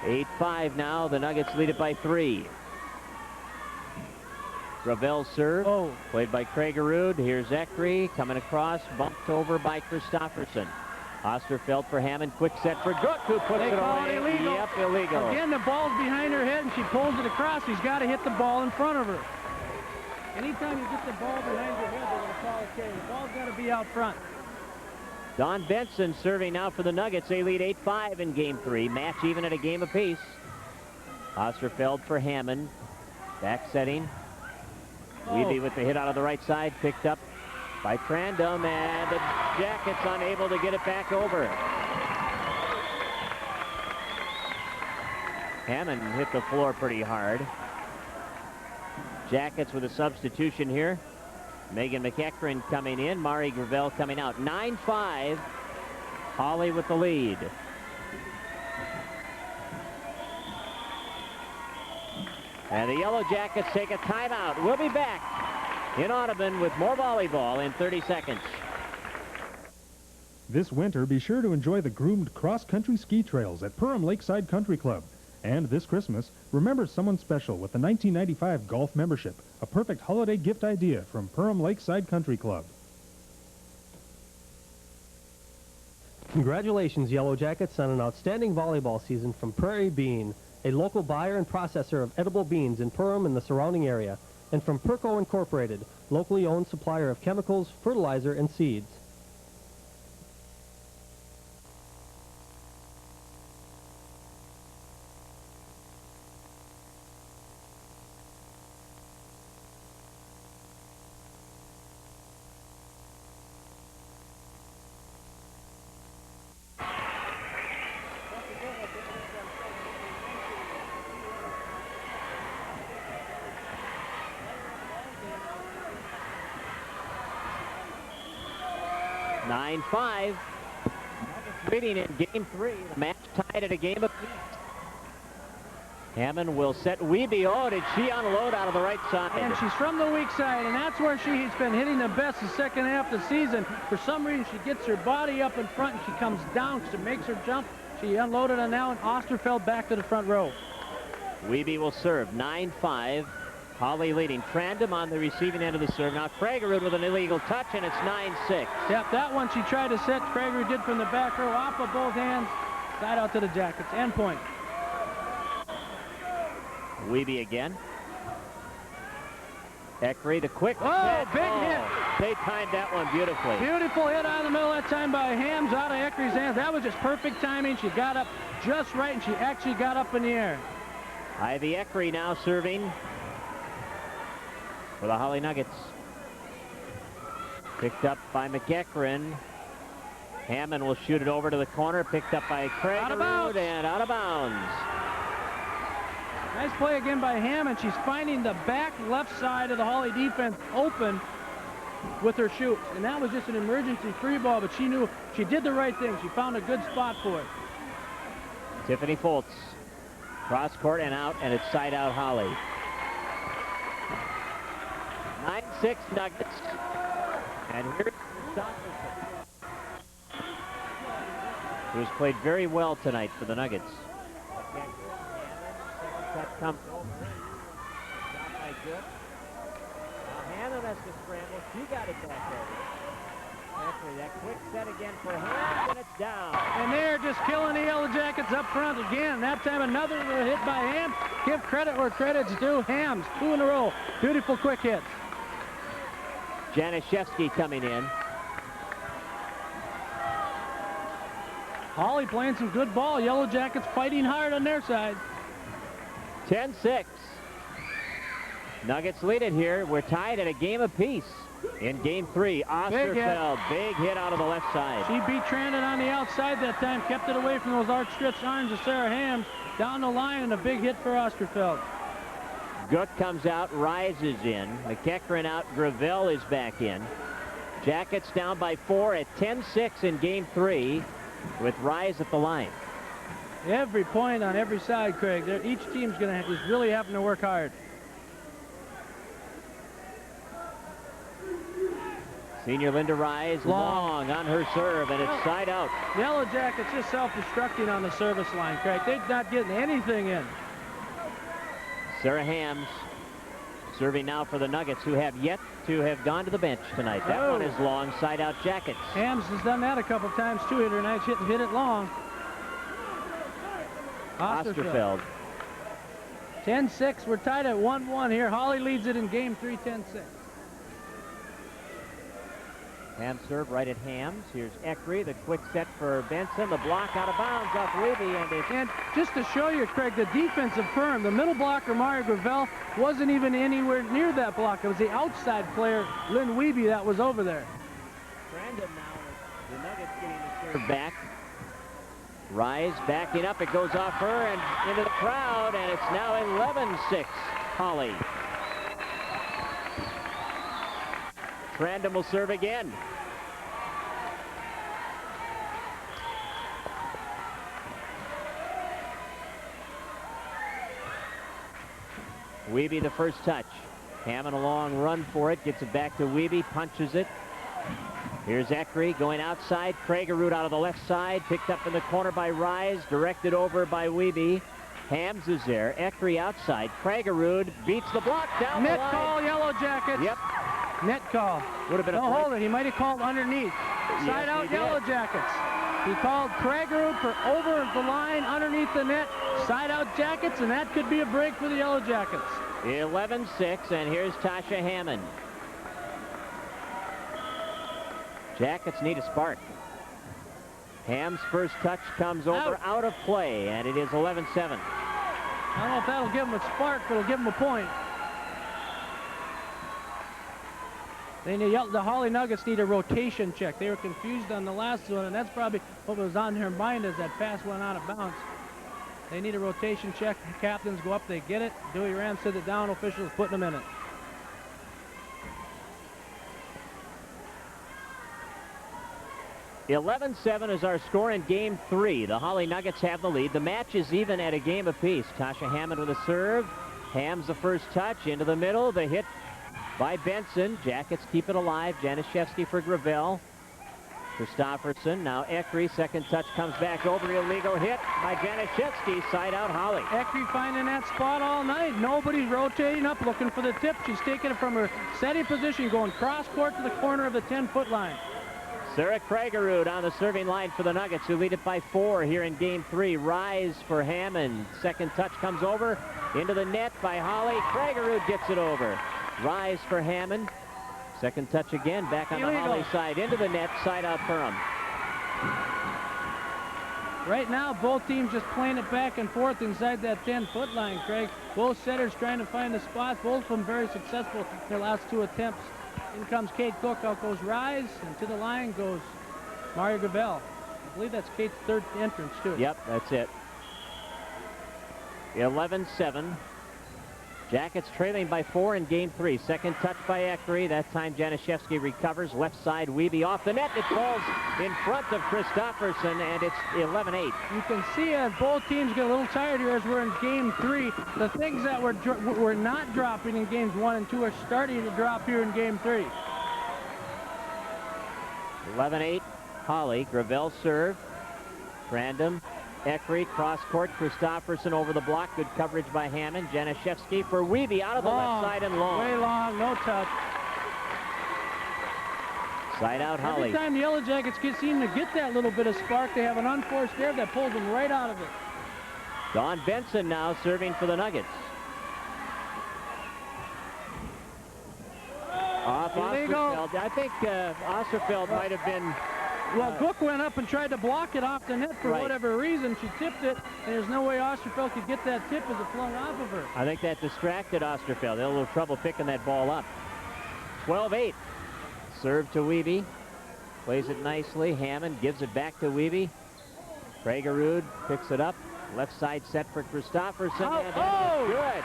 8-5 now. The Nuggets lead it by 3. Gravel serve, played by Kragerud. Here's Eckery coming across, bumped over by Christopherson. Osterfeld for Hammond, quick set for Gook, who puts it away. Illegal. Yep, illegal. Again, the ball's behind her head, and she pulls it across. She's got to hit the ball in front of her. Anytime you get the ball behind your head, they're going to call it carry. The ball's got to be out front. Don Benson serving now for the Nuggets. They lead 8-5 in game 3. Match even at a game apiece. Osterfeld for Hammond. Back setting. Wiebe with the hit out of the right side, picked up by Trandom, and the Jackets unable to get it back over. Hammond hit the floor pretty hard. Jackets with a substitution here. Megan McEachran coming in, Mari Gravel coming out. 9-5, Hawley with the lead. And the Yellow Jackets take a timeout. We'll be back in Audubon with more volleyball in 30 seconds. This winter, be sure to enjoy the groomed cross-country ski trails at Perham Lakeside Country Club. And this Christmas, remember someone special with the 1995 golf membership, a perfect holiday gift idea from Perham Lakeside Country Club. Congratulations, Yellow Jackets, on an outstanding volleyball season from Prairie Bean, a local buyer and processor of edible beans in Perham and the surrounding area, and from Perco Incorporated, locally owned supplier of chemicals, fertilizer, and seeds. 9-5. Leading in game 3. The match tied at a game apiece. Hammond will set Wiebe. Oh, did she unload out of the right side? And she's from the weak side, and that's where she's been hitting the best the second half of the season. For some reason, she gets her body up in front, and she comes down. She makes her jump. She unloaded on now, and Osterfeld back to the front row. Wiebe will serve. 9-5. Holly leading. Trandom on the receiving end of the serve. Now Kragerud with an illegal touch, and it's 9-6. Yep, that one she tried to set. Kragerud did from the back row, off of both hands. Side out to the Jackets. End point. Wiebe again. Eckery, the quick hit. They timed that one beautifully. Beautiful hit out of the middle that time by Hams out of Eckery's hands. That was just perfect timing. She got up just right, and she actually got up in the air. Ivy Eckery now serving for the Holly Nuggets. Picked up by McEachran. Hammond will shoot it over to the corner. Picked up by Kragerud and out of bounds. Nice play again by Hammond. She's finding the back left side of the Holly defense open with her shoots. And that was just an emergency free ball, but she knew she did the right thing. She found a good spot for it. Tiffany Foltz. Cross court and out, and it's side out Holly. 9-6 Nuggets. And here's Subsection, who's played very well tonight for the Nuggets. That comes over. Shot by Good. Now Hammond has to scramble. She got it back over. Actually, that quick set again for Hammond, and it's down. And they're just killing the Yellow Jackets up front again. That time another hit by Hams. Give credit where credit's due. Hams, 2 in a row. Beautiful quick hits. Januszewski coming in. Holly playing some good ball. Yellow Jackets fighting hard on their side. 10-6. Nuggets lead it here. We're tied at a game apiece in game 3. Osterfeld, big hit out of the left side. She beat Trandon on the outside that time, kept it away from those outstretched arms of Sarah Hams. Down the line, and a big hit for Osterfeld. Gut comes out, rises in. McEachran out, Gravel is back in. Jackets down by 4 at 10-6 in game 3 with Rise at the line. Every point on every side, Craig. Each team's is really having to work hard. Senior Linda Rise, long on her serve, and it's side out. Yellow Jackets just self-destructing on the service line, Craig. They're not getting anything in. Sarah Hams serving now for the Nuggets, who have yet to have gone to the bench tonight. That one is long, side out Jackets. Hams has done that a couple times too. Hit her nice hit and hit it long. Osterfeld. 10-6. We're tied at 1-1 here. Holly leads it in game 3, 10-6. Ham serve right at Hams. Here's Eckery, the quick set for Benson. The block out of bounds off Wiebe, and just to show you, Craig, the defense of Perham, the middle blocker, Mario Gravel, wasn't even anywhere near that block. It was the outside player, Lynn Wiebe, that was over there. Brandon now, the Nuggets getting the serve back. Rise backing up. It goes off her and into the crowd, and it's now 11-6 Holly. Trandom will serve again. Wiebe the first touch. Hammond a long run for it. Gets it back to Wiebe. Punches it. Here's Eckery going outside. Kragerud out of the left side. Picked up in the corner by Rise. Directed over by Wiebe. Hams is there. Eckery outside. Kragerud beats the block down the line. Net call, Yellow Jackets. Yep. Net call. Would have been a break. Hold it. He might have called underneath. Side out Yellow Jackets. He called Kragerud for over the line underneath the net. Side out Jackets, and that could be a break for the Yellow Jackets. 11-6, and here's Tasha Hammond. Jackets need a spark. Ham's first touch comes over out of play, and it is 11-7. I don't know if that'll give him a spark, but it'll give him a point. The Holly Nuggets need a rotation check. They were confused on the last one, and that's probably what was on their mind as that pass went out of bounds. They need a rotation check. The captains go up, they get it. Dewey Ram sits it down. Officials putting them in it. 11-7 is our score in game 3. The Holly Nuggets have the lead. The match is even at a game apiece. Tasha Hammond with a serve. Ham's the first touch into the middle. The hit by Benson. Jackets keep it alive. Janishevsky for Gravel. Christofferson, now Ekry, second touch comes back over, illegal hit by Janishevsky, side out Holly. Ekry finding that spot all night. Nobody's rotating up looking for the tip. She's taking it from her setting position, going cross court to the corner of the 10-foot line. Sarah Kragerud on the serving line for the Nuggets, who lead it by 4 here in game 3. Rise for Hammond. Second touch comes over into the net by Holly. Kragerud gets it over. Rise for Hammond. Second touch again, back on the Holly side, into the net, side out Perham. Right now, both teams just playing it back and forth inside that 10-foot line, Craig. Both setters trying to find the spots, both of them very successful in their last 2 attempts. In comes Kate Cook, out goes Rise, and to the line goes Mario Gravel. I believe that's Kate's 3rd entrance, too. Yep, that's it. 11-7. Jackets trailing by 4 in game 3. Second touch by Ekry. That time Janishevsky recovers. Left side, Wiebe off the net. It falls in front of Christofferson, and it's 11-8. You can see as both teams get a little tired here as we're in game 3. The things that were not dropping in games 1 and 2 are starting to drop here in game 3. 11-8. Holly. Gravel serve. Random. Ekry, cross court, Christofferson over the block. Good coverage by Hammond. Janishevsky for Wiebe out of the left side and long. Way long, no touch. Side out Holly. Every time the Yellow Jackets seem to get that little bit of spark, they have an unforced error that pulls them right out of it. Dawn Benson now serving for the Nuggets. Off Osterfeld. I think Osterfeld might have been... Well, Cook went up and tried to block it off the net for whatever reason. She tipped it, and there's no way Osterfeld could get that tip as it flung off of her. I think that distracted Osterfeld. They had a little trouble picking that ball up. 12-8. Serve to Wiebe. Plays it nicely. Hammond gives it back to Wiebe. Kragerud picks it up. Left side set for Christofferson. And that is good.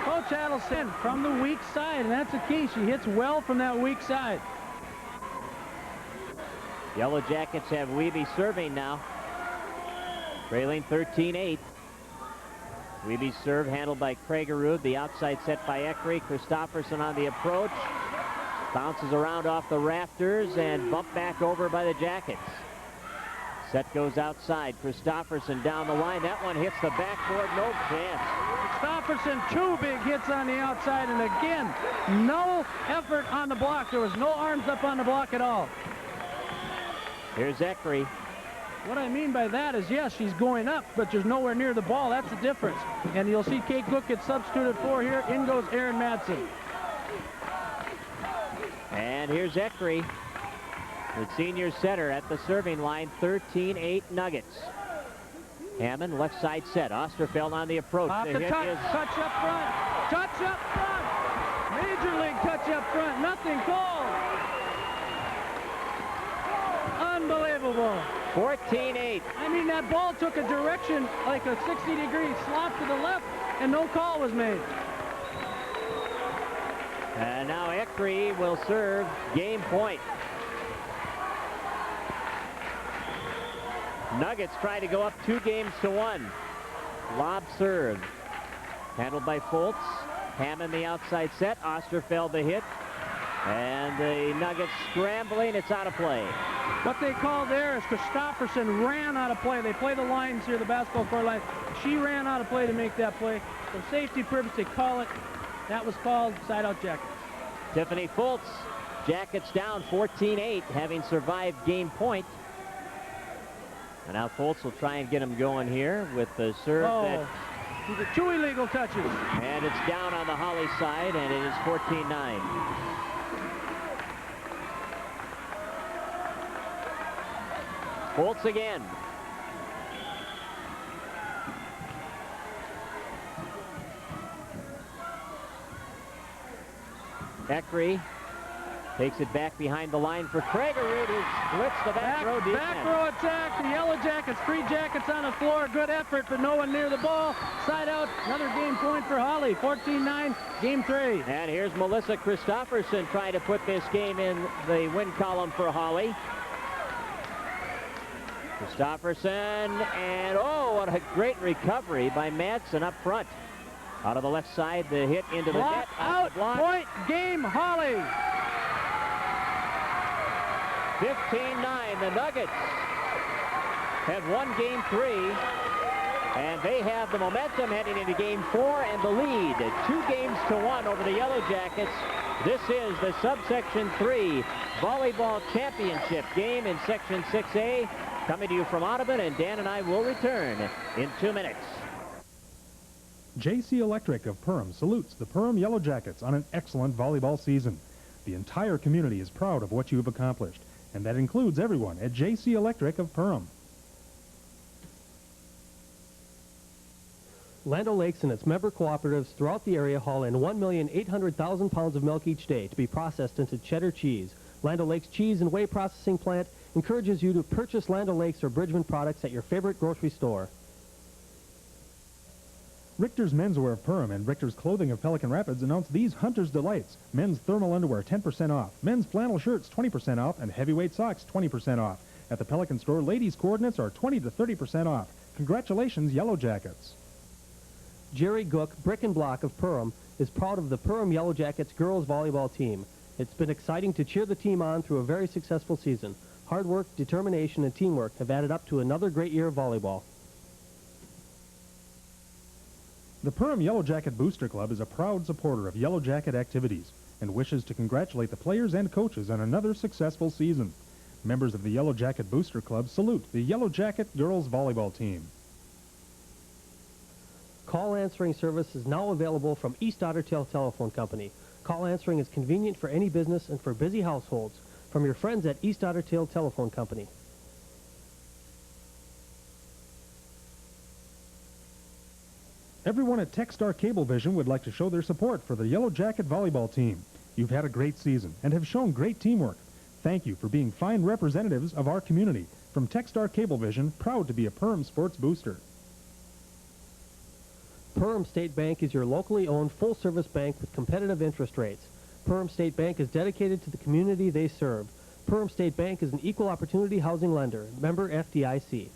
Coach Adelson from the weak side, and that's the key. She hits well from that weak side. Yellow Jackets have Wiebe serving now. Trailing 13-8. Wiebe's serve handled by Kragerud. The outside set by Ekry. Christofferson on the approach. Bounces around off the rafters and bumped back over by the Jackets. Set goes outside. Christofferson down the line. That one hits the backboard. No chance. Christofferson, 2 big hits on the outside, and again, no effort on the block. There was no arms up on the block at all. Here's Ekry. What I mean by that is, yes, she's going up, but there's nowhere near the ball. That's the difference. And you'll see Kate Cook get substituted for here. In goes Erin Madsen. And here's Ekry, the senior setter at the serving line. 13-8 Nuggets. Hammond, left side set. Osterfeld on the approach. Off the touch up front. Touch up front. Major league touch up front. Nothing called. Unbelievable. 14-8. I mean, that ball took a direction like a 60-degree slot to the left, and no call was made. And now Ekry will serve. Game point. Nuggets try to go up 2-1. Lob serve. Handled by Foltz. Hammond the outside set. Osterfeld the hit. And the Nuggets scrambling. It's out of play. What they call there is Christofferson ran out of play. They play the lines here, the basketball court line. She ran out of play to make that play. For safety purpose, they call it. That was called side-out Jackets. Tiffany Foltz. Jackets down 14-8, having survived game point. And now Foltz will try and get him going here with the serve. These are 2 illegal touches. And it's down on the Holly side, and it is 14-9. Foltz again. Ekry Takes it back behind the line for Kragerud, who splits the back row defense. Back row attack. The Yellow Jackets, 3 Jackets on the floor. Good effort, but no one near the ball. Side out. Another game point for Holly. 14-9, game 3. And here's Melissa Christopherson trying to put this game in the win column for Holly. Christopherson, and oh, what a great recovery by Madsen up front. Out of the left side, the hit into the net. Out, point, game, Holly. 15-9, the Nuggets have won game 3, and they have the momentum heading into game 4 and the lead, 2-1 over the Yellow Jackets. This is the Subsection 3 Volleyball Championship game in Section 6A, coming to you from Audubon, and Dan and I will return in 2 minutes. J.C. Electric of Perham salutes the Perham Yellow Jackets on an excellent volleyball season. The entire community is proud of what you have accomplished, and that includes everyone at J.C. Electric of Perham. Land O'Lakes and its member cooperatives throughout the area haul in 1,800,000 pounds of milk each day to be processed into cheddar cheese. Land O'Lakes Cheese and Whey Processing Plant encourages you to purchase Land O'Lakes or Bridgman products at your favorite grocery store. Richter's Menswear of Perham and Richter's Clothing of Pelican Rapids announce these Hunter's Delights. Men's thermal underwear 10% off. Men's flannel shirts 20% off. And heavyweight socks 20% off. At the Pelican store, ladies' coordinates are 20 to 30% off. Congratulations, Yellow Jackets. Jerry Gook, Brick and Block of Perham, is proud of the Perham Yellow Jackets girls volleyball team. It's been exciting to cheer the team on through a very successful season. Hard work, determination, and teamwork have added up to another great year of volleyball. The Perham Yellow Jacket Booster Club is a proud supporter of Yellow Jacket activities and wishes to congratulate the players and coaches on another successful season. Members of the Yellow Jacket Booster Club salute the Yellow Jacket girls volleyball team. Call answering service is now available from East Otter Tail Telephone Company. Call answering is convenient for any business and for busy households. From your friends at East Otter Tail Telephone Company. Everyone at Techstar Cablevision would like to show their support for the Yellow Jacket volleyball team. You've had a great season and have shown great teamwork. Thank you for being fine representatives of our community. From Techstar Cablevision, proud to be a Perham Sports Booster. Perham State Bank is your locally owned full-service bank with competitive interest rates. Perham State Bank is dedicated to the community they serve. Perham State Bank is an equal opportunity housing lender. Member FDIC.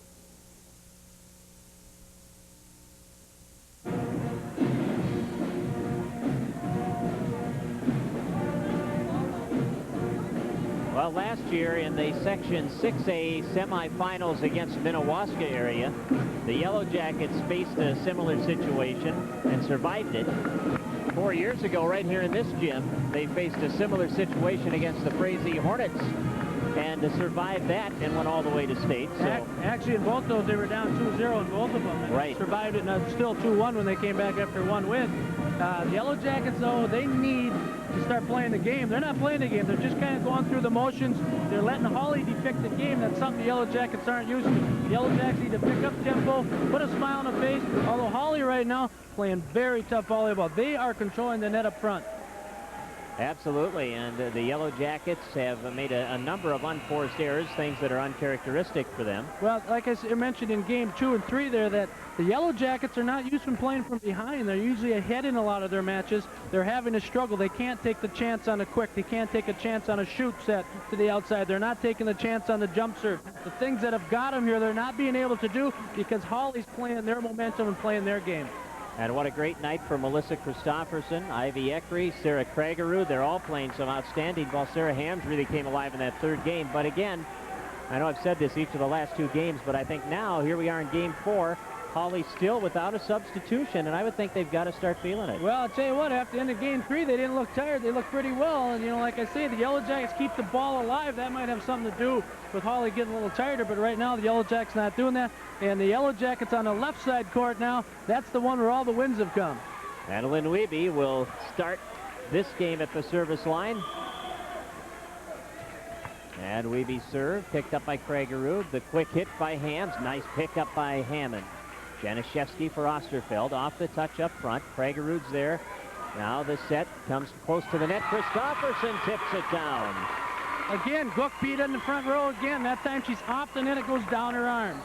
Well, last year in the Section 6A semifinals against Minnewaska area, the Yellow Jackets faced a similar situation and survived it. 4 years ago, right here in this gym, they faced a similar situation against the Frazee Hornets and survived that and went all the way to state. So actually, in both those, they were down 2-0 in both of them. And right. Survived it, and still 2-1 when they came back after one win. The Yellow Jackets, though, they need to start playing the game. They're not playing the game. They're just kind of going through the motions. They're letting Holly depict the game. That's something the Yellow Jackets aren't used to. The Yellow Jackets need to pick up tempo, put a smile on the face, although Holly right now playing very tough volleyball. They are controlling the net up front. absolutely, and the Yellow Jackets have made a number of unforced errors, things that are uncharacteristic for them. Well, like I mentioned in game 2 and 3 there, that the Yellow Jackets are not used to playing from behind. They're usually ahead in a lot of their matches. They're having to struggle. They can't take the chance on a quick. They can't take a chance on a shoot set to the outside. They're not taking the chance on the jump serve. The things that have got them here, they're not being able to do because Holly's playing their momentum and playing their game. And what a great night for Melissa Christopherson, Ivy Eckery, Sarah Kragerud. They're all playing some outstanding ball. Sarah Hams really came alive in that third game. But again, I know I've said this each of the last 2 games, but I think now, here we are in game 4, Holly still without a substitution, and I would think they've got to start feeling it. Well, I'll tell you what, after the end of game 3, they didn't look tired. They looked pretty well. And, you know, like I say, the Yellow Jackets keep the ball alive. That might have something to do with Holly getting a little tighter, but right now the Yellow Jackets not doing that. And the Yellow Jackets on the left side court now, that's the one where all the wins have come. Madeline Wiebe will start this game at the service line. And Wiebe serve, picked up by Kragerud. The quick hit by Hams. Nice pickup by Hammond. Januszewski for Osterfeld. Off the touch up front. Kragerud's there Now the set comes close to the net. Christopherson tips it down. Again, Gook beat it in the front row again. That time she's off the net. It goes down her arms.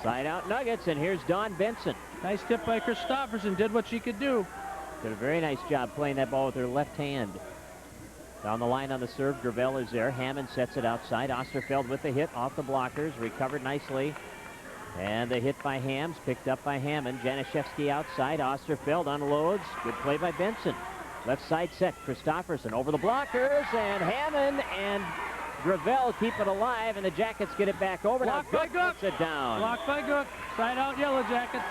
Side out Nuggets, and here's Dawn Benson. Nice tip by Christopherson. Did what she could do. Did a very nice job playing that ball with her left hand. Down the line on the serve, Gravel is there. Hammond sets it outside. Osterfeld with the hit off the blockers. Recovered nicely. And the hit by Hams, picked up by Hammond. Janishevsky outside. Osterfeld unloads. Good play by Benson. Left side set. Christopherson over the blockers. And Hammond and Gravel keep it alive. And the Jackets get it back over. Blocked now by Gook. puts it down. Blocked by Gook. Side out Yellow Jackets.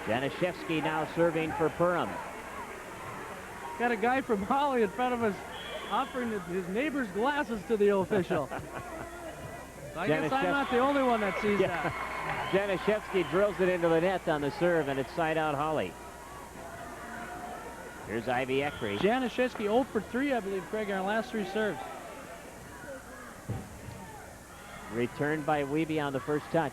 Janishevsky now serving for Perham. Got a guy from Holly in front of us offering his neighbor's glasses to the official. So I guess I'm not the only one that sees that. Janishevsky drills it into the net on the serve, and it's side out Holly. Here's Ivy Eckery. Janishevsky 0 for 3, I believe, Craig, on our last 3 serves. Returned by Wiebe on the first touch.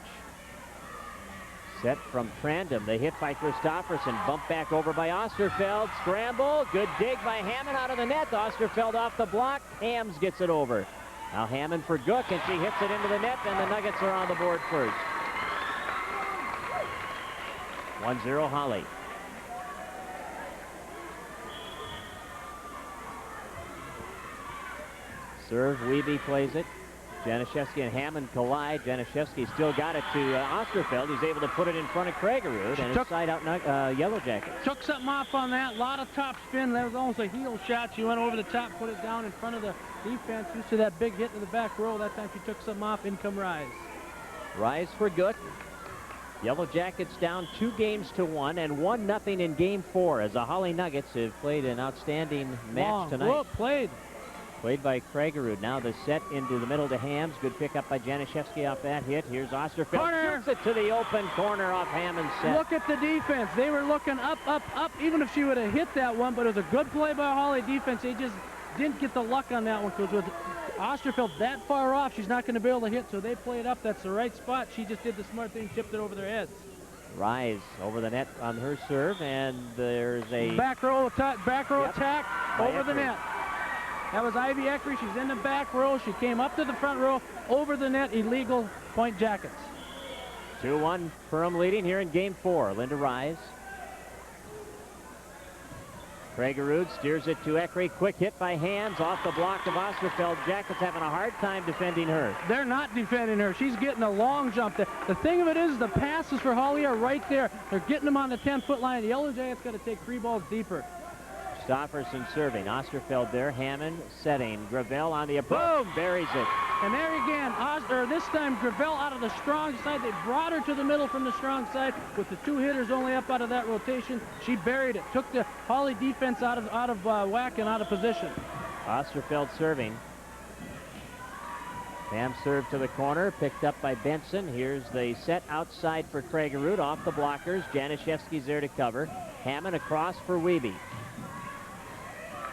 Set from Trandom. The hit by Christopherson. Bumped back over by Osterfeld. Scramble. Good dig by Hammond out of the net. Osterfeld off the block. Hams gets it over. Now Hammond for Gook, and she hits it into the net, and the Nuggets are on the board first. 1-0 Holly. Serve, Wiebe plays it. Janishevsky and Hammond collide. Janishevsky still got it to Osterfeld. He's able to put it in front of Kragerud, and it's side out Yellow Jackets. Took something off on that. A lot of top spin. That was almost a heel shot. She went over the top, put it down in front of the defense. Used to that big hit to the back row. That time she took something off. In come Rise. Rise for Gook. Yellow Jackets down 2-1 and 1-0 in Game 4 as the Holly Nuggets have played an outstanding match tonight. Whoa, Played by Kragerud. Now the set into the middle to Hams. Good pick up by Janishevsky off that hit. Here's Osterfeld. Corner. Shoots it to the open corner off Hammond's set. Look at the defense. They were looking up, even if she would have hit that one, but it was a good play by Holly defense. They just didn't get the luck on that one because with Osterfeld that far off, she's not going to be able to hit, so they played up. That's the right spot. She just did the smart thing, tipped it over their heads. Rise over the net on her serve, and there's a back row attack over the net. That was Ivy Eckery. She's in the back row. She came up to the front row, over the net, illegal point Jackets. 2-1 Perham leading here in Game 4. Linda Rise. Kragerud steers it to Eckery. Quick hit by Hands off the block of Osterfeld. Jackets having a hard time defending her. They're not defending her. She's getting a long jump there. The thing of it is the passes for Holly are right there. They're getting them on the 10-foot line. The Yellow Jackets got to take 3 balls deeper. Stofferson serving. Osterfeld there. Hammond setting. Gravel on the approach. Boom! Buries it. And there again, this time Gravel out of the strong side. They brought her to the middle from the strong side with the 2 hitters only up out of that rotation. She buried it. Took the Holly defense out of whack and out of position. Osterfeld serving. Ham served to the corner, picked up by Benson. Here's the set outside for Kragerud off the blockers. Janishevsky's there to cover. Hammond across for Wiebe.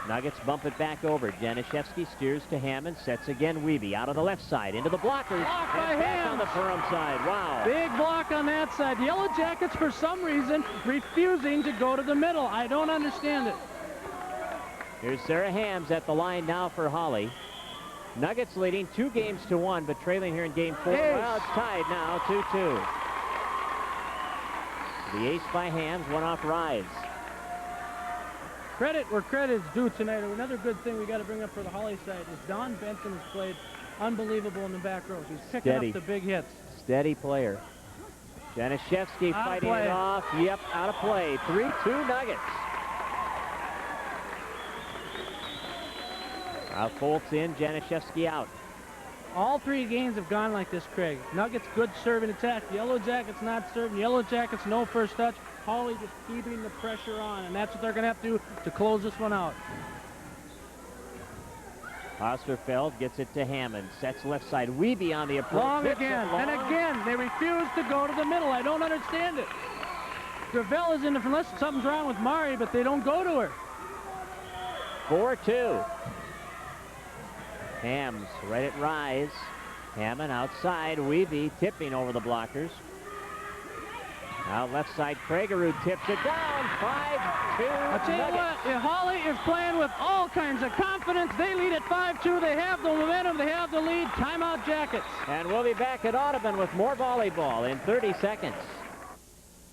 Nuggets bump it back over. Janishevsky steers to Hammond, sets again Wiebe out of the left side into the blockers. Block by and back on the Hams. Perham side. Wow. Big block on that side. The Yellow Jackets, for some reason, refusing to go to the middle. I don't understand it. Here's Sarah Hams at the line now for Holly. Nuggets leading 2-1, but trailing here in Game 4. Ace. Well, it's tied now, 2-2. The ace by Hams, one off Rise. Credit where credit is due tonight. Another good thing we got to bring up for the Holly side is Dawn Benson has played unbelievable in the back row. She's picking up the big hits. Steady player. Janishevsky fighting it off. Yep, out of play. 3-2 Nuggets. Now Foltz in, Janishevsky out. All 3 games have gone like this, Craig. Nuggets good serving attack. Yellow Jackets not serving. Yellow Jackets no first touch. Holly just keeping the pressure on, and that's what they're going to have to do to close this one out. Osterfeld gets it to Hammond. Sets left side. Wiebe on the approach. Long again. And again, they refuse to go to the middle. I don't understand it. Gravel is in the front. Unless something's wrong with Mari, but they don't go to her. 4-2. Hams right at Rise. Hammond outside. Wiebe tipping over the blockers. Now left side, Kragerud tips it down, 5-2. I'll tell you what, Holly is playing with all kinds of confidence. They lead at 5-2. They have the momentum. They have the lead. Timeout, Jackets. And we'll be back at Audubon with more volleyball in 30 seconds.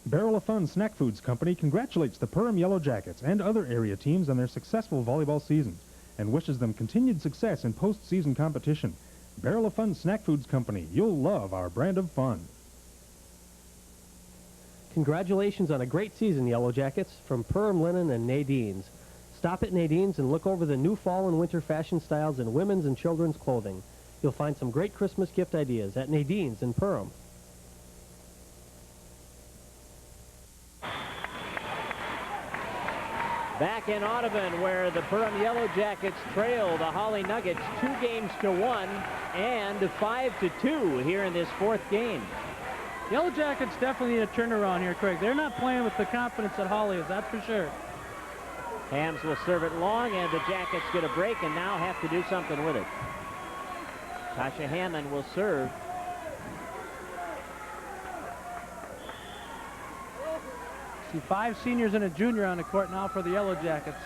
Barrel of Fun Snack Foods Company congratulates the Perham Yellow Jackets and other area teams on their successful volleyball season and wishes them continued success in postseason competition. Barrel of Fun Snack Foods Company, you'll love our brand of fun. Congratulations on a great season, Yellow Jackets, from Perham Linen and Nadine's. Stop at Nadine's and look over the new fall and winter fashion styles in women's and children's clothing. You'll find some great Christmas gift ideas at Nadine's in Perham. Back in Audubon, where the Perham Yellow Jackets trail the Holly Nuggets 2-1 and 5-2 here in this fourth game. Yellow Jackets definitely need a turnaround here, Craig. They're not playing with the confidence that Holly is, that's for sure. Hams will serve it long, and the Jackets get a break and now have to do something with it. Tasha Hammond will serve. See 5 seniors and a junior on the court now for the Yellow Jackets.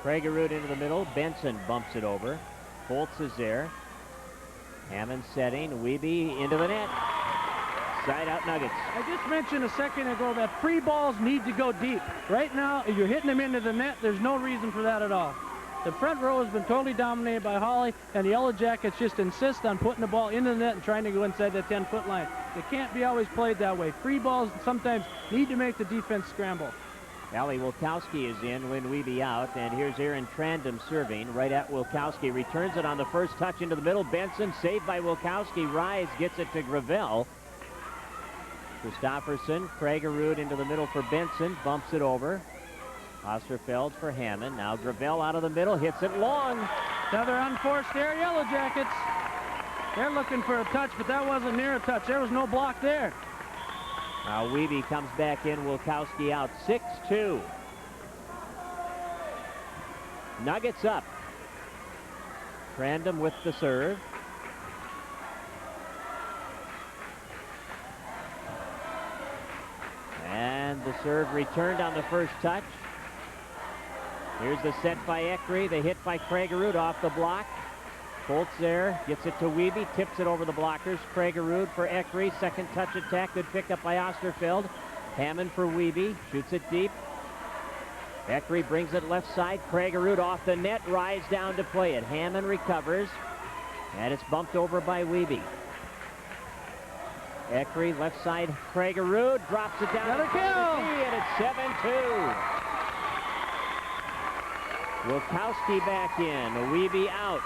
Kragerud into the middle. Benson bumps it over. Holtz is there. Hammond setting. Wiebe into the net. Side out Nuggets. I just mentioned a second ago that free balls need to go deep. Right now, if you're hitting them into the net, there's no reason for that at all. The front row has been totally dominated by Holly, and the Yellow Jackets just insist on putting the ball into the net and trying to go inside that 10-foot line. It can't be always played that way. Free balls sometimes need to make the defense scramble. Allie Wilkowski is in, Lynn Wiebe out, and here's Aaron Trandom serving right at Wilkowski. Returns it on the first touch into the middle. Benson saved by Wilkowski. Rise gets it to Gravel. Christofferson, Kragerud into the middle for Benson, bumps it over. Osterfeld for Hammond. Now Gravel out of the middle, hits it long. Another unforced there, Yellow Jackets. They're looking for a touch, but that wasn't near a touch. There was no block there. Now Wiebe comes back in, Wilkowski out, 6-2. Nuggets up. Trandom with the serve. And the serve returned on the first touch. Here's the set by Eckery. The hit by Kragerud off the block. Holtz there, gets it to Wiebe, tips it over the blockers. Kragerud for Eckery. Second touch attack. Good pickup by Osterfeld. Hammond for Wiebe. Shoots it deep. Eckery brings it left side. Kragerud off the net. Rise down to play it. Hammond recovers. And it's bumped over by Wiebe. Eckery, left side, Kragerud drops it down. Another kill! And it's 7-2. Wilkowski back in. Wiebe out.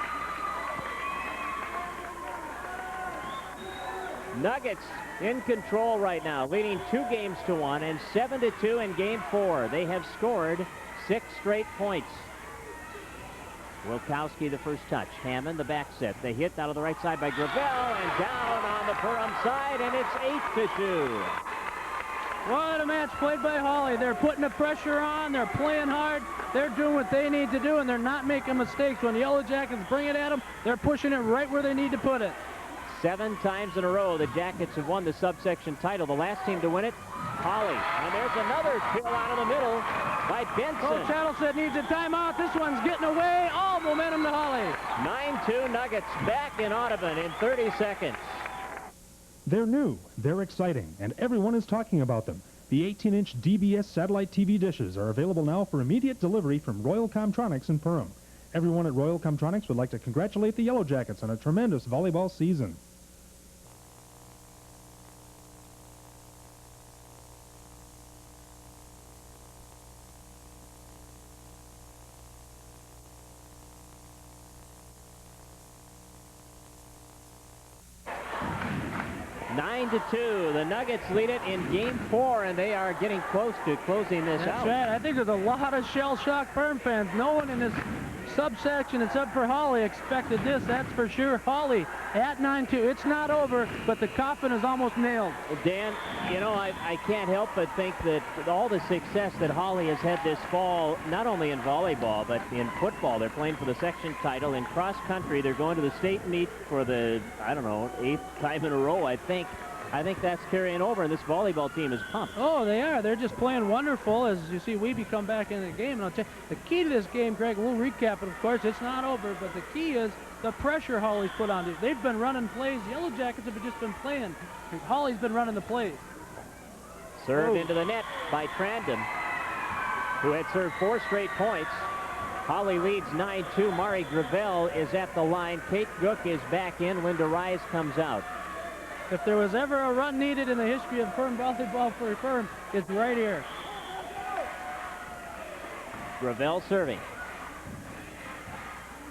Nuggets in control right now, leading 2-1 and 7-2 in game 4. They have scored 6 straight points. Wilkowski the first touch. Hammond the back set. The hit out of the right side by Gravel and down on the Perham side, and it's 8-2. What a match played by Holly. They're putting the pressure on. They're playing hard. They're doing what they need to do, and they're not making mistakes. When the Yellow Jackets bring it at them, they're pushing it right where they need to put it. 7 times in a row, the Jackets have won the subsection title. The last team to win it, Holly. And there's another kill out of the middle by Benson. Coach Adelstedt needs a timeout. This one's getting away. All momentum to Holly. 9-2 Nuggets back in Audubon in 30 seconds. They're new, they're exciting, and everyone is talking about them. The 18-inch DBS satellite TV dishes are available now for immediate delivery from Royal Comtronics in Perham. Everyone at Royal Comtronics would like to congratulate the Yellow Jackets on a tremendous volleyball season. To 2. The Nuggets lead it in game 4, and they are getting close to closing this out. That's right. I think there's a lot of shell-shocked Perham fans. No one in this subsection except for Holly expected this. That's for sure. Holly at 9-2. It's not over, but the coffin is almost nailed. Well, Dan, you know, I can't help but think that with all the success that Holly has had this fall, not only in volleyball, but in football. They're playing for the section title. In cross country, they're going to the state meet for the, I don't know, 8th time in a row, I think. I think that's carrying over, and this volleyball team is pumped. Oh, they are. They're just playing wonderful. As you see, Weeby come back into the game. And I'll tell you, the key to this game, Greg, we'll recap it, of course. It's not over, but the key is the pressure Hawley's put on these. They've been running plays. The Yellow Jackets have just been playing. Hawley's been running the plays. Served into the net by Trandon, who had served 4 straight points. Hawley leads 9-2. Mari Gravel is at the line. Kate Gook is back in. Linda Rise comes out. If there was ever a run needed in the history of Perham volleyball for Perham, it's right here. Gravel serving.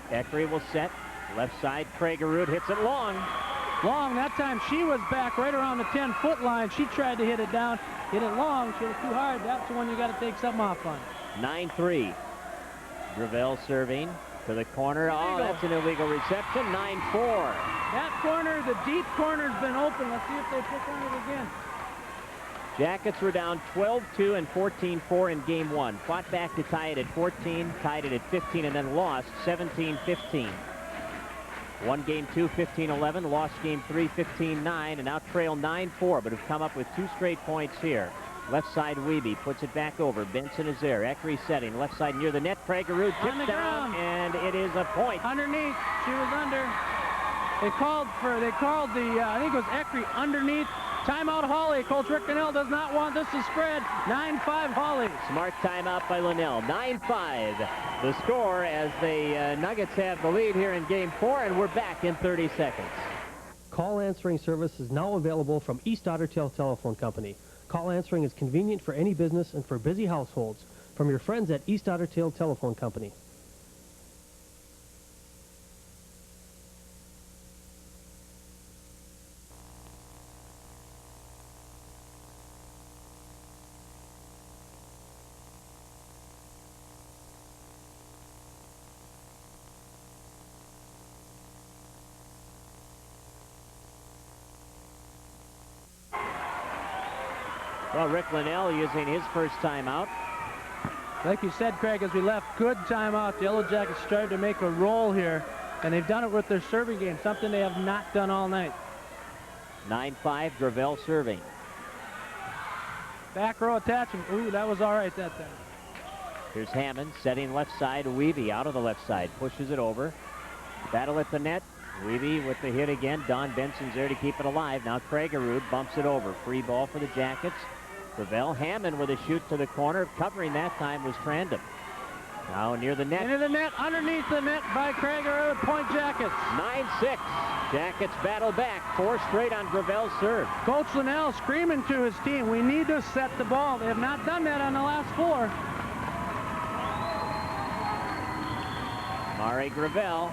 Eckery will set. Left side, Kragerud hits it long. Long, that time she was back right around the 10-foot line. She tried to hit it down, hit it long. She hit it too hard. That's the one you got to take something off on. 9-3. Gravel serving to the corner. Oh, that's an illegal reception. 9-4. That corner, the deep corner's been open. Let's see if they pick on it again. Jackets were down 12-2 and 14-4 in game 1. Fought back to tie it at 14, tied it at 15, and then lost 17-15. Won game 2, 15-11, lost game 3, 15-9, and now trail 9-4, but have come up with 2 straight points here. Left side, Weeby puts it back over. Benson is there. Eckery setting. Left side near the net. Kragerud tipped down, and it is a point. Underneath. She was under. They called the, I think it was Eckery underneath. Timeout Hawley. Coach Rick Linnell does not want this to spread. 9-5 Hawley. Smart timeout by Linnell. 9-5 the score as the Nuggets have the lead here in game 4, and we're back in 30 seconds. Call answering service is now available from East Otter Tail Telephone Company. Call answering is convenient for any business and for busy households. From your friends at East Otter Tail Telephone Company. Well, Rick Linnell using his first timeout. Like you said, Craig, as we left, good timeout. The Yellow Jackets started to make a roll here, and they've done it with their serving game, something they have not done all night. 9-5, Gravel serving. Back row attachment. Ooh, that was all right that time. Here's Hammond setting left side. Weeby out of the left side. Pushes it over. Battle at the net. Weeby with the hit again. Don Benson's there to keep it alive. Now Kragerud bumps it over. Free ball for the Jackets. Gravel. Hammond with a shoot to the corner. Covering that time was Trandon. Now near the net. Into the net. Underneath the net by Kragerud. Point Jackets. 9-6. Jackets battle back. 4 straight on Gravel's serve. Coach Linnell screaming to his team, we need to set the ball. They have not done that on the last 4. Mari Gravel.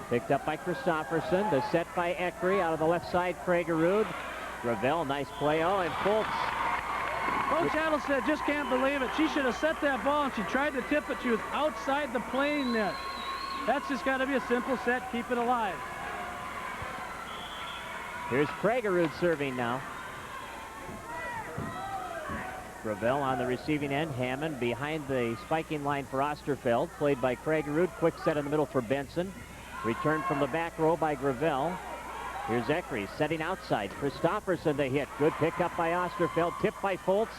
Picked up by Christofferson. The set by Eckery out of the left side. Kragerud. Gravel, nice play. Oh, and Fultz. Coach Adelstead just can't believe it. She should have set that ball, and she tried to tip it. She was outside the playing net. That's just got to be a simple set. Keep it alive. Here's Kragerud serving now. Gravel on the receiving end. Hammond behind the spiking line for Osterfeld. Played by Kragerud. Quick set in the middle for Benson. Return from the back row by Gravel. Here's Eckery setting outside. Christofferson the hit. Good pick up by Osterfeld. Tipped by Fultz.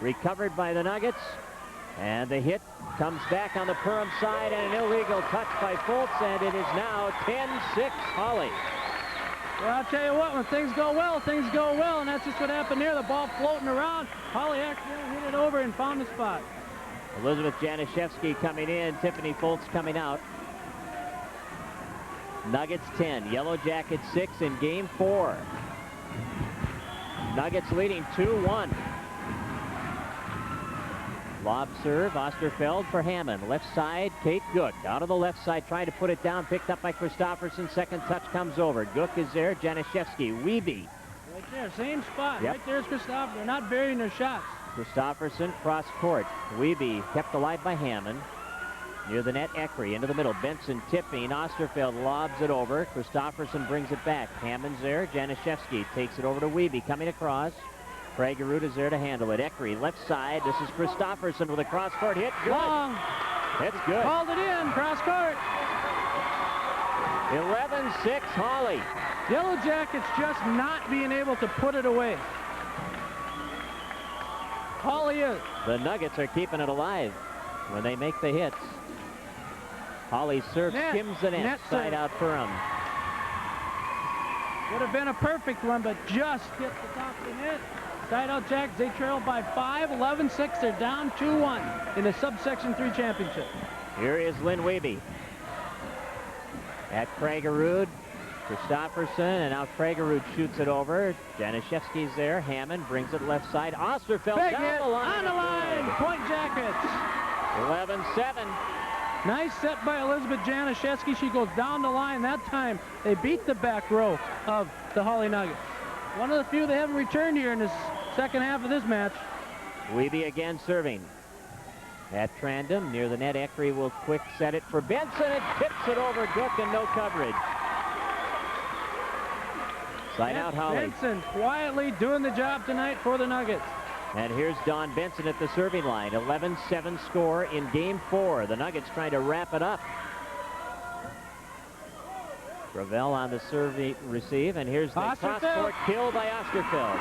Recovered by the Nuggets. And the hit comes back on the Perham side, and an illegal touch by Fultz, and it is now 10-6 Hawley. Well, I'll tell you what, when things go well, and that's just what happened here. The ball floating around. Hawley accidentally hit it over and found the spot. Elizabeth Janishevsky coming in. Tiffany Fultz coming out. Nuggets 10, Yellow Jackets 6 in game 4. Nuggets leading 2-1. Lob serve, Osterfeld for Hammond. Left side, Kate Gook. Out of the left side, trying to put it down. Picked up by Christofferson. Second touch comes over. Gook is there. Janishevsky. Weeby. Right there, same spot. Yep. Right there's Christopher. They're not burying their shots. Christofferson cross court. Weeby kept alive by Hammond. Near the net, Eckery into the middle. Benson tipping. Osterfeld lobs it over. Christofferson brings it back. Hammond's there. Janishevsky takes it over to Weeby coming across. Kragerud is there to handle it. Eckery left side. This is Christofferson with a cross court hit. Good. Long. It's good. Called it in. Cross court. 11-6 Holly. Yellow Jackets just not being able to put it away. Holly is. The Nuggets are keeping it alive when they make the hits. Holly serve skims the net, side out Perham. Would have been a perfect one, but just hit the top of the net. Side out Jackets, they trail by 5, 11-6. They're down 2-1 in the Subsection 3 championship. Here is Lynn Wiebe. At Kragerud, Christopherson, and now Kragerud shoots it over. Januszewski's there. Hammond brings it left side. Osterfeld Big down hit, the line. on the line, Point Jackets. 11-7. Nice set by Elizabeth Januszewski. She goes down the line. That time, they beat the back row of the Holly Nuggets. One of the few they haven't returned here in this second half of this match. Wiebe again serving. At Trandom, near the net, Eckery will quick set it for Benson. It tips it over Gook and no coverage. Side out Holly. Benson quietly doing the job tonight for the Nuggets. And here's Don Benson at the serving line. 11-7 score in Game 4. The Nuggets trying to wrap it up. Gravel on the serve receive, and here's the cross-court kill by Osterfeld.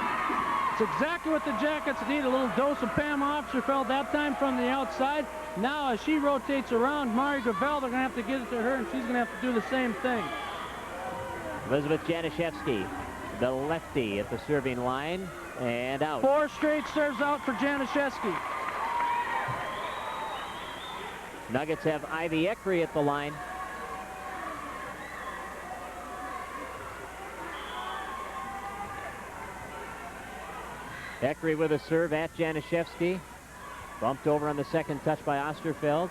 It's exactly what the Jackets need, a little dose of Pam Osterfeld, that time from the outside. Now as she rotates around Mari Gravel, they're going to have to get it to her, and she's going to have to do the same thing. Elizabeth Januszewski, the lefty at the serving line, and out. 4 straight serves out for Januszewski. Nuggets have Ivy Eckery at the line. Eckery with a serve at Januszewski. Bumped over on the second touch by Osterfeld.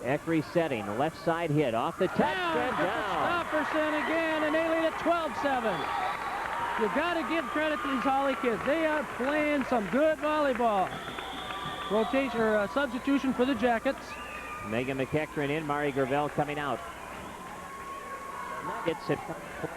Eckery setting, left side hit, off the touch, and down. Christopherson again, and they lead at 12-7. You've got to give credit to these Holly kids. They are playing some good volleyball. Rotation or substitution for the Jackets. Megan McEachran in, Mari Gravel coming out. Nuggets have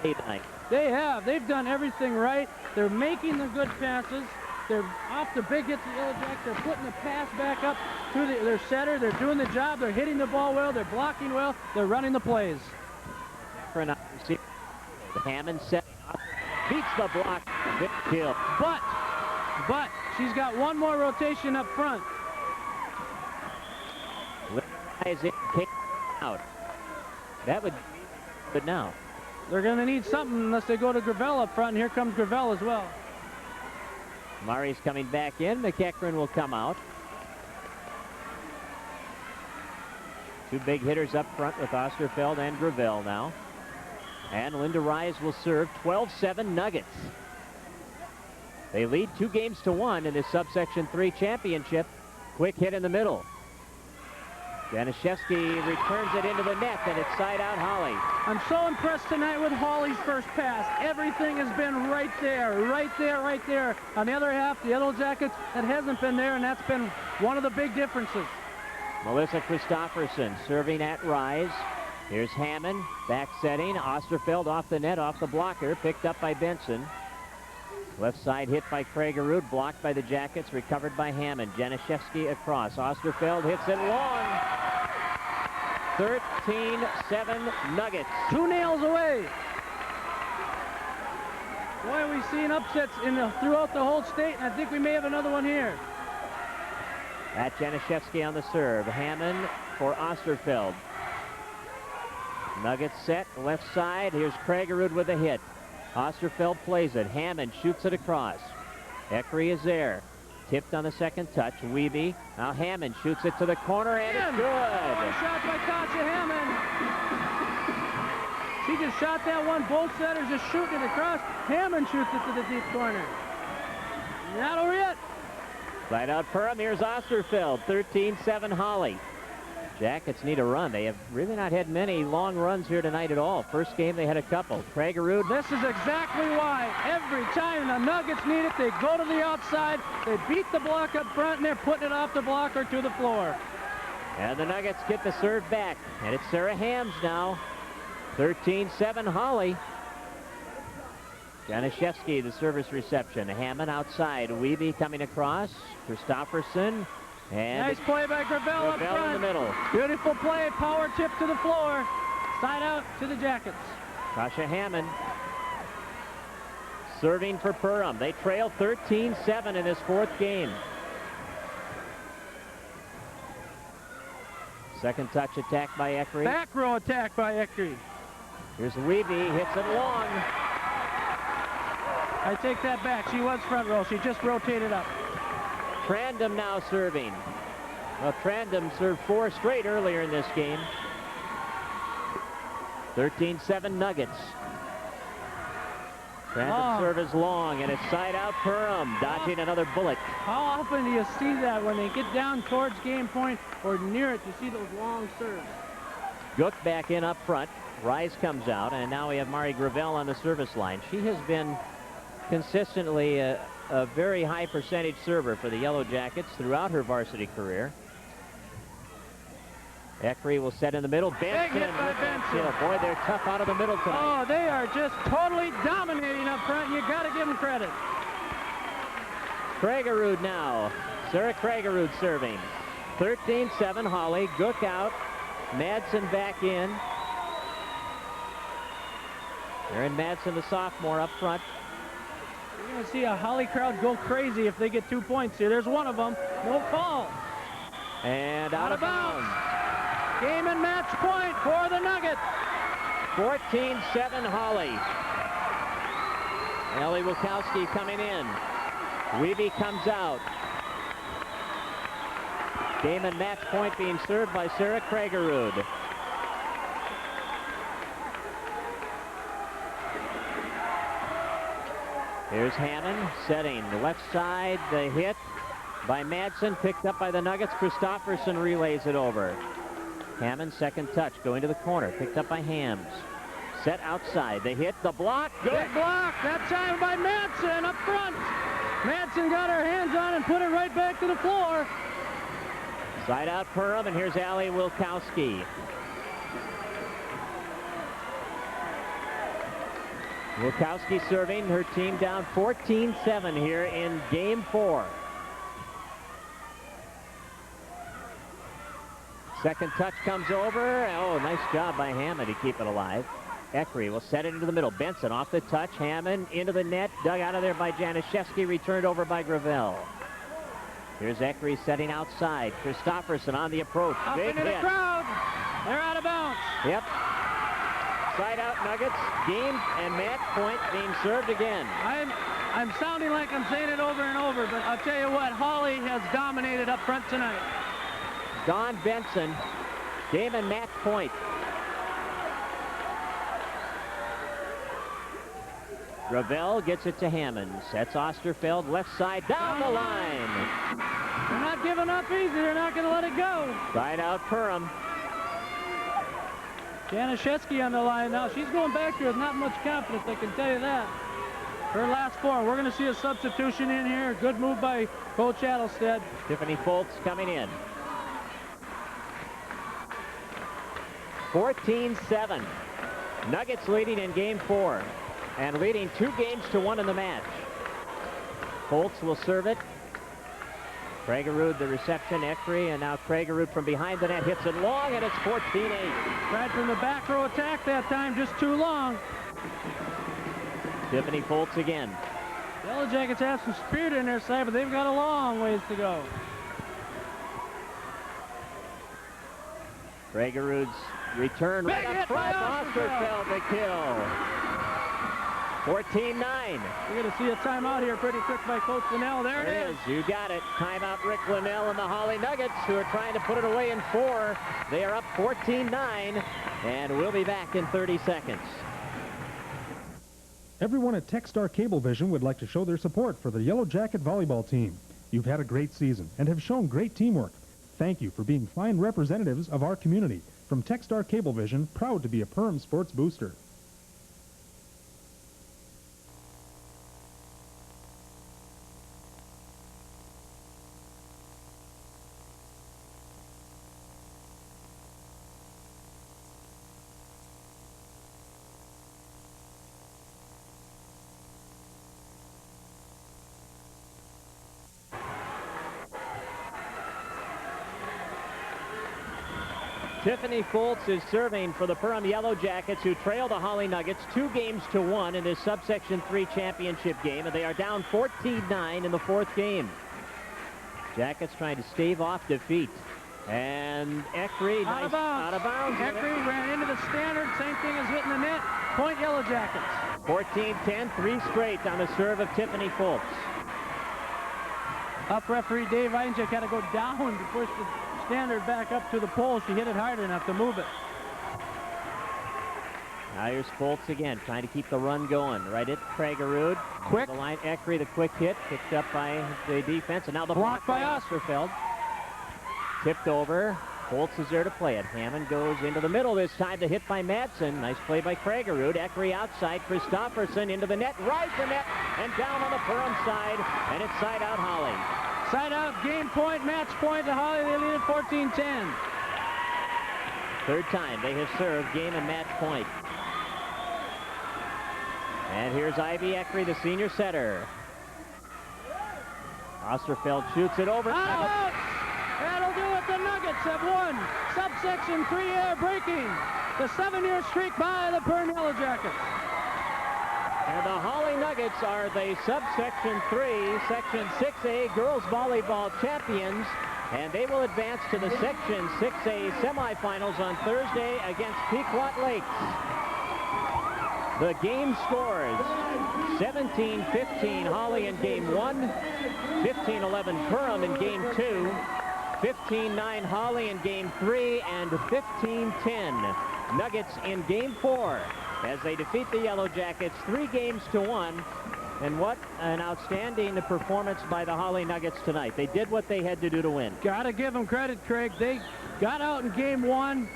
played tonight. They have. They've done everything right. They're making the good passes. They're off the big hits of Yellow Jack. They're putting the pass back up to their setter. They're doing the job. They're hitting the ball well. They're blocking well. They're running the plays. Hammond setting up. Beats the block. Good kill. But she's got one more rotation up front. Eyes in, kick out. That would be good now. They're going to need something unless they go to Gravel up front, and here comes Gravel as well. Mari's coming back in. McEachran will come out. 2 big hitters up front with Osterfeld and Gravel now. And Linda Rise will serve. 12-7 Nuggets. They lead 2-1 in this Subsection 3 championship. Quick hit in the middle. Januszewski returns it into the net, and it's side out Holly. I'm so impressed tonight with Holly's first pass. Everything has been right there, right there, right there. On the other half, the Yellow Jackets, that hasn't been there, and that's been one of the big differences. Melissa Christopherson serving at Rise. Here's Hammond, back setting. Osterfeld off the net, off the blocker, picked up by Benson. Left side hit by Kragerud, blocked by the Jackets, recovered by Hammond. Januszewski across. Osterfeld hits it long. 13-7 Nuggets. 2 nails away. Boy, we've seen upsets throughout the whole state, and I think we may have another one here. At Januszewski on the serve. Hammond for Osterfeld. Nuggets set, left side. Here's Kragerud with a hit. Osterfeld plays it. Hammond shoots it across. Eckery is there. Tipped on the second touch. Wiebe. Now Hammond shoots it to the corner, and it's good. Oh, shot by Tasha Hammond. She just shot that one. Both setters just shooting it across. Hammond shoots it to the deep corner. Not over yet. Side out Perham. Here's Osterfeld. 13-7 Holly. Jackets need a run. They have really not had many long runs here tonight at all. First game they had a couple. Kragerud. This is exactly why every time the Nuggets need it, they go to the outside, they beat the block up front, and they're putting it off the block or to the floor. And the Nuggets get the serve back. And it's Sarah Hams now. 13-7 Holly. Januszewski, the service reception. Hammond outside. Wiebe coming across. Christopherson. And nice play by Gravel up front. In the middle. Beautiful play, power tip to the floor. Side out to the Jackets. Tasha Hammond serving for Perham. They trail 13-7 in this fourth game. Second touch attack by Eckery. Back row attack by Eckery. Here's Weeby, hits it long. I take that back. She was front row. She just rotated up. Trandom now serving. Well, Trandom served 4 straight earlier in this game. 13-7 Nuggets. Trandom serve is long, and it's side out Perham, dodging another bullet. How often do you see that when they get down towards game point or near it? You see those long serves. Gook back in up front. Rise comes out, and now we have Mari Gravel on the service line. She has been consistently a very high percentage server for the Yellow Jackets throughout her varsity career. Eckery will set in the middle. Benson. Big hit by Benson. Boy, they're tough out of the middle tonight. Oh, they are just totally dominating up front. You got to give them credit. Kragerud now. Sarah Kragerud serving. 13-7 Holly. Gook out. Madsen back in. Erin Madsen, the sophomore, up front. You're going to see a Holly crowd go crazy if they get 2 points here. There's one of them. No fall. And out of bounds. Game and match point for the Nuggets. 14-7 Holly. Ellie Wilkowski coming in. Weeby comes out. Game and match point being served by Sarah Kragerud. Here's Hammond setting the left side. The hit by Madsen, picked up by the Nuggets. Christofferson relays it over. Hammond, second touch, going to the corner, picked up by Hams. Set outside. They hit the block. Good. Big block. That time by Madsen up front. Madsen got her hands on and put it right back to the floor. Side out Perham, and here's Allie Wilkowski. Wilkowski serving, her team down 14-7 here in game 4. Second touch comes over. Oh, nice job by Hammond to keep it alive. Eckery will set it into the middle. Benson off the touch. Hammond into the net. Dug out of there by Januszewski. Returned over by Gravel. Here's Eckery setting outside. Christofferson on the approach. Up Big into hit. the crowd. They're out of bounds. Yep. Side out Nuggets. Game and match point being served again. I'm sounding like I'm saying it over and over, but I'll tell you what, Holly has dominated up front tonight. Dawn Benson. Game and match point. Gravel gets it to Hammond. Sets Osterfeld left side down the line. They're not giving up easy. They're not going to let it go. Side out Perham. Januszewski on the line now. She's going back here with not much confidence, I can tell you that. Her last 4. We're going to see a substitution in here. Good move by Coach Adelstead. Tiffany Foltz coming in. 14-7. Nuggets leading in game 4 and leading 2-1 in the match. Foltz will serve it. Kragerud the reception, Eckery, and now Kragerud from behind the net hits it long, and it's 14-8. Tried from the back row attack that time, just too long. Tiffany Foltz again. Yellow Jackets have some spirit in their side, but they've got a long ways to go. Kragerud's return Big right hit up front. by Osterfeld the kill. 14-9. We're going to see a timeout here pretty quick by Coach Linnell. There it is. You got it. Timeout Rick Linnell and the Holly Nuggets, who are trying to put it away in 4. They are up 14-9, and we'll be back in 30 seconds. Everyone at Techstar Cablevision would like to show their support for the Yellow Jacket volleyball team. You've had a great season and have shown great teamwork. Thank you for being fine representatives of our community. From Techstar Cablevision, proud to be a Perham Sports Booster. Tiffany Foltz is serving for the Perham Yellow Jackets, who trail the Holly Nuggets 2-1 in this Subsection 3 championship game, and they are down 14-9 in the fourth game. Jackets trying to stave off defeat. And Eckery, Out of bounds. Eckery ran into the standard. Same thing as hitting the net. Point Yellow Jackets. 14-10, 3 straight on the serve of Tiffany Foltz. Up referee Dave Einjek had to go down to push the standard back up to the pole. She hit it hard enough to move it. Now here's Foltz again, trying to keep the run going. Right at Kragerud. Quick. The line, Eckery, the quick hit, picked up by the defense, and now the block by Osterfeld. Tipped over. Foltz is there to play it. Hammond goes into the middle this time. The hit by Madsen. Nice play by Kragerud. Eckery outside. Christofferson into the net. Rides the net and down on the Perham side. And it's side out Holly. Side out, game point, match point to Holly. They lead at 14-10. Third time they have served game and match point. And here's Ivy Eckery, the senior setter. Osterfeld shoots it over. Out! That'll do it. The Nuggets have won Subsection 3 air breaking the 7-year streak by the Perham Yellow Jackets. And the Holly Nuggets are the Subsection 3, Section 6A girls volleyball champions. And they will advance to the Section 6A semifinals on Thursday against Pequot Lakes. The game scores 17-15 Holly in game 1, 15-11 Perham in game 2, 15-9 Holly in game 3, and 15-10 Nuggets in game 4 as they defeat the Yellow Jackets 3-1. And what an outstanding performance by the Holly Nuggets tonight. They did what they had to do to win. Gotta give them credit, Craig. They got out in game 1,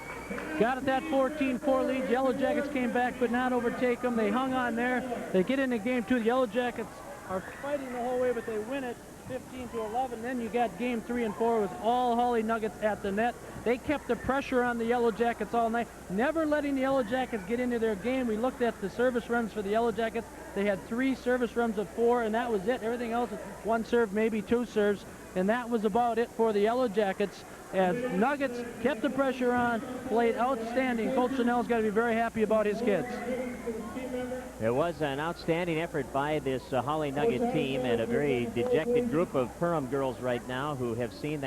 got at that 14-4 lead. Yellow Jackets came back but not overtake them. They hung on there. They get into game 2. The Yellow Jackets are fighting the whole way, but they win it 15-11. Then you got game 3 and 4 with all Holly Nuggets at the net. They kept the pressure on the Yellow Jackets all night, never letting the Yellow Jackets get into their game. We looked at the service runs for the Yellow Jackets. They had 3 service runs of 4, and that was it. Everything else was 1 serve, maybe 2 serves, and that was about it for the Yellow Jackets. As Nuggets kept the pressure on, played outstanding. Coach Chanel's got to be very happy about his kids. It was an outstanding effort by this Holly Nugget team, and a very dejected group of Perham girls right now who have seen that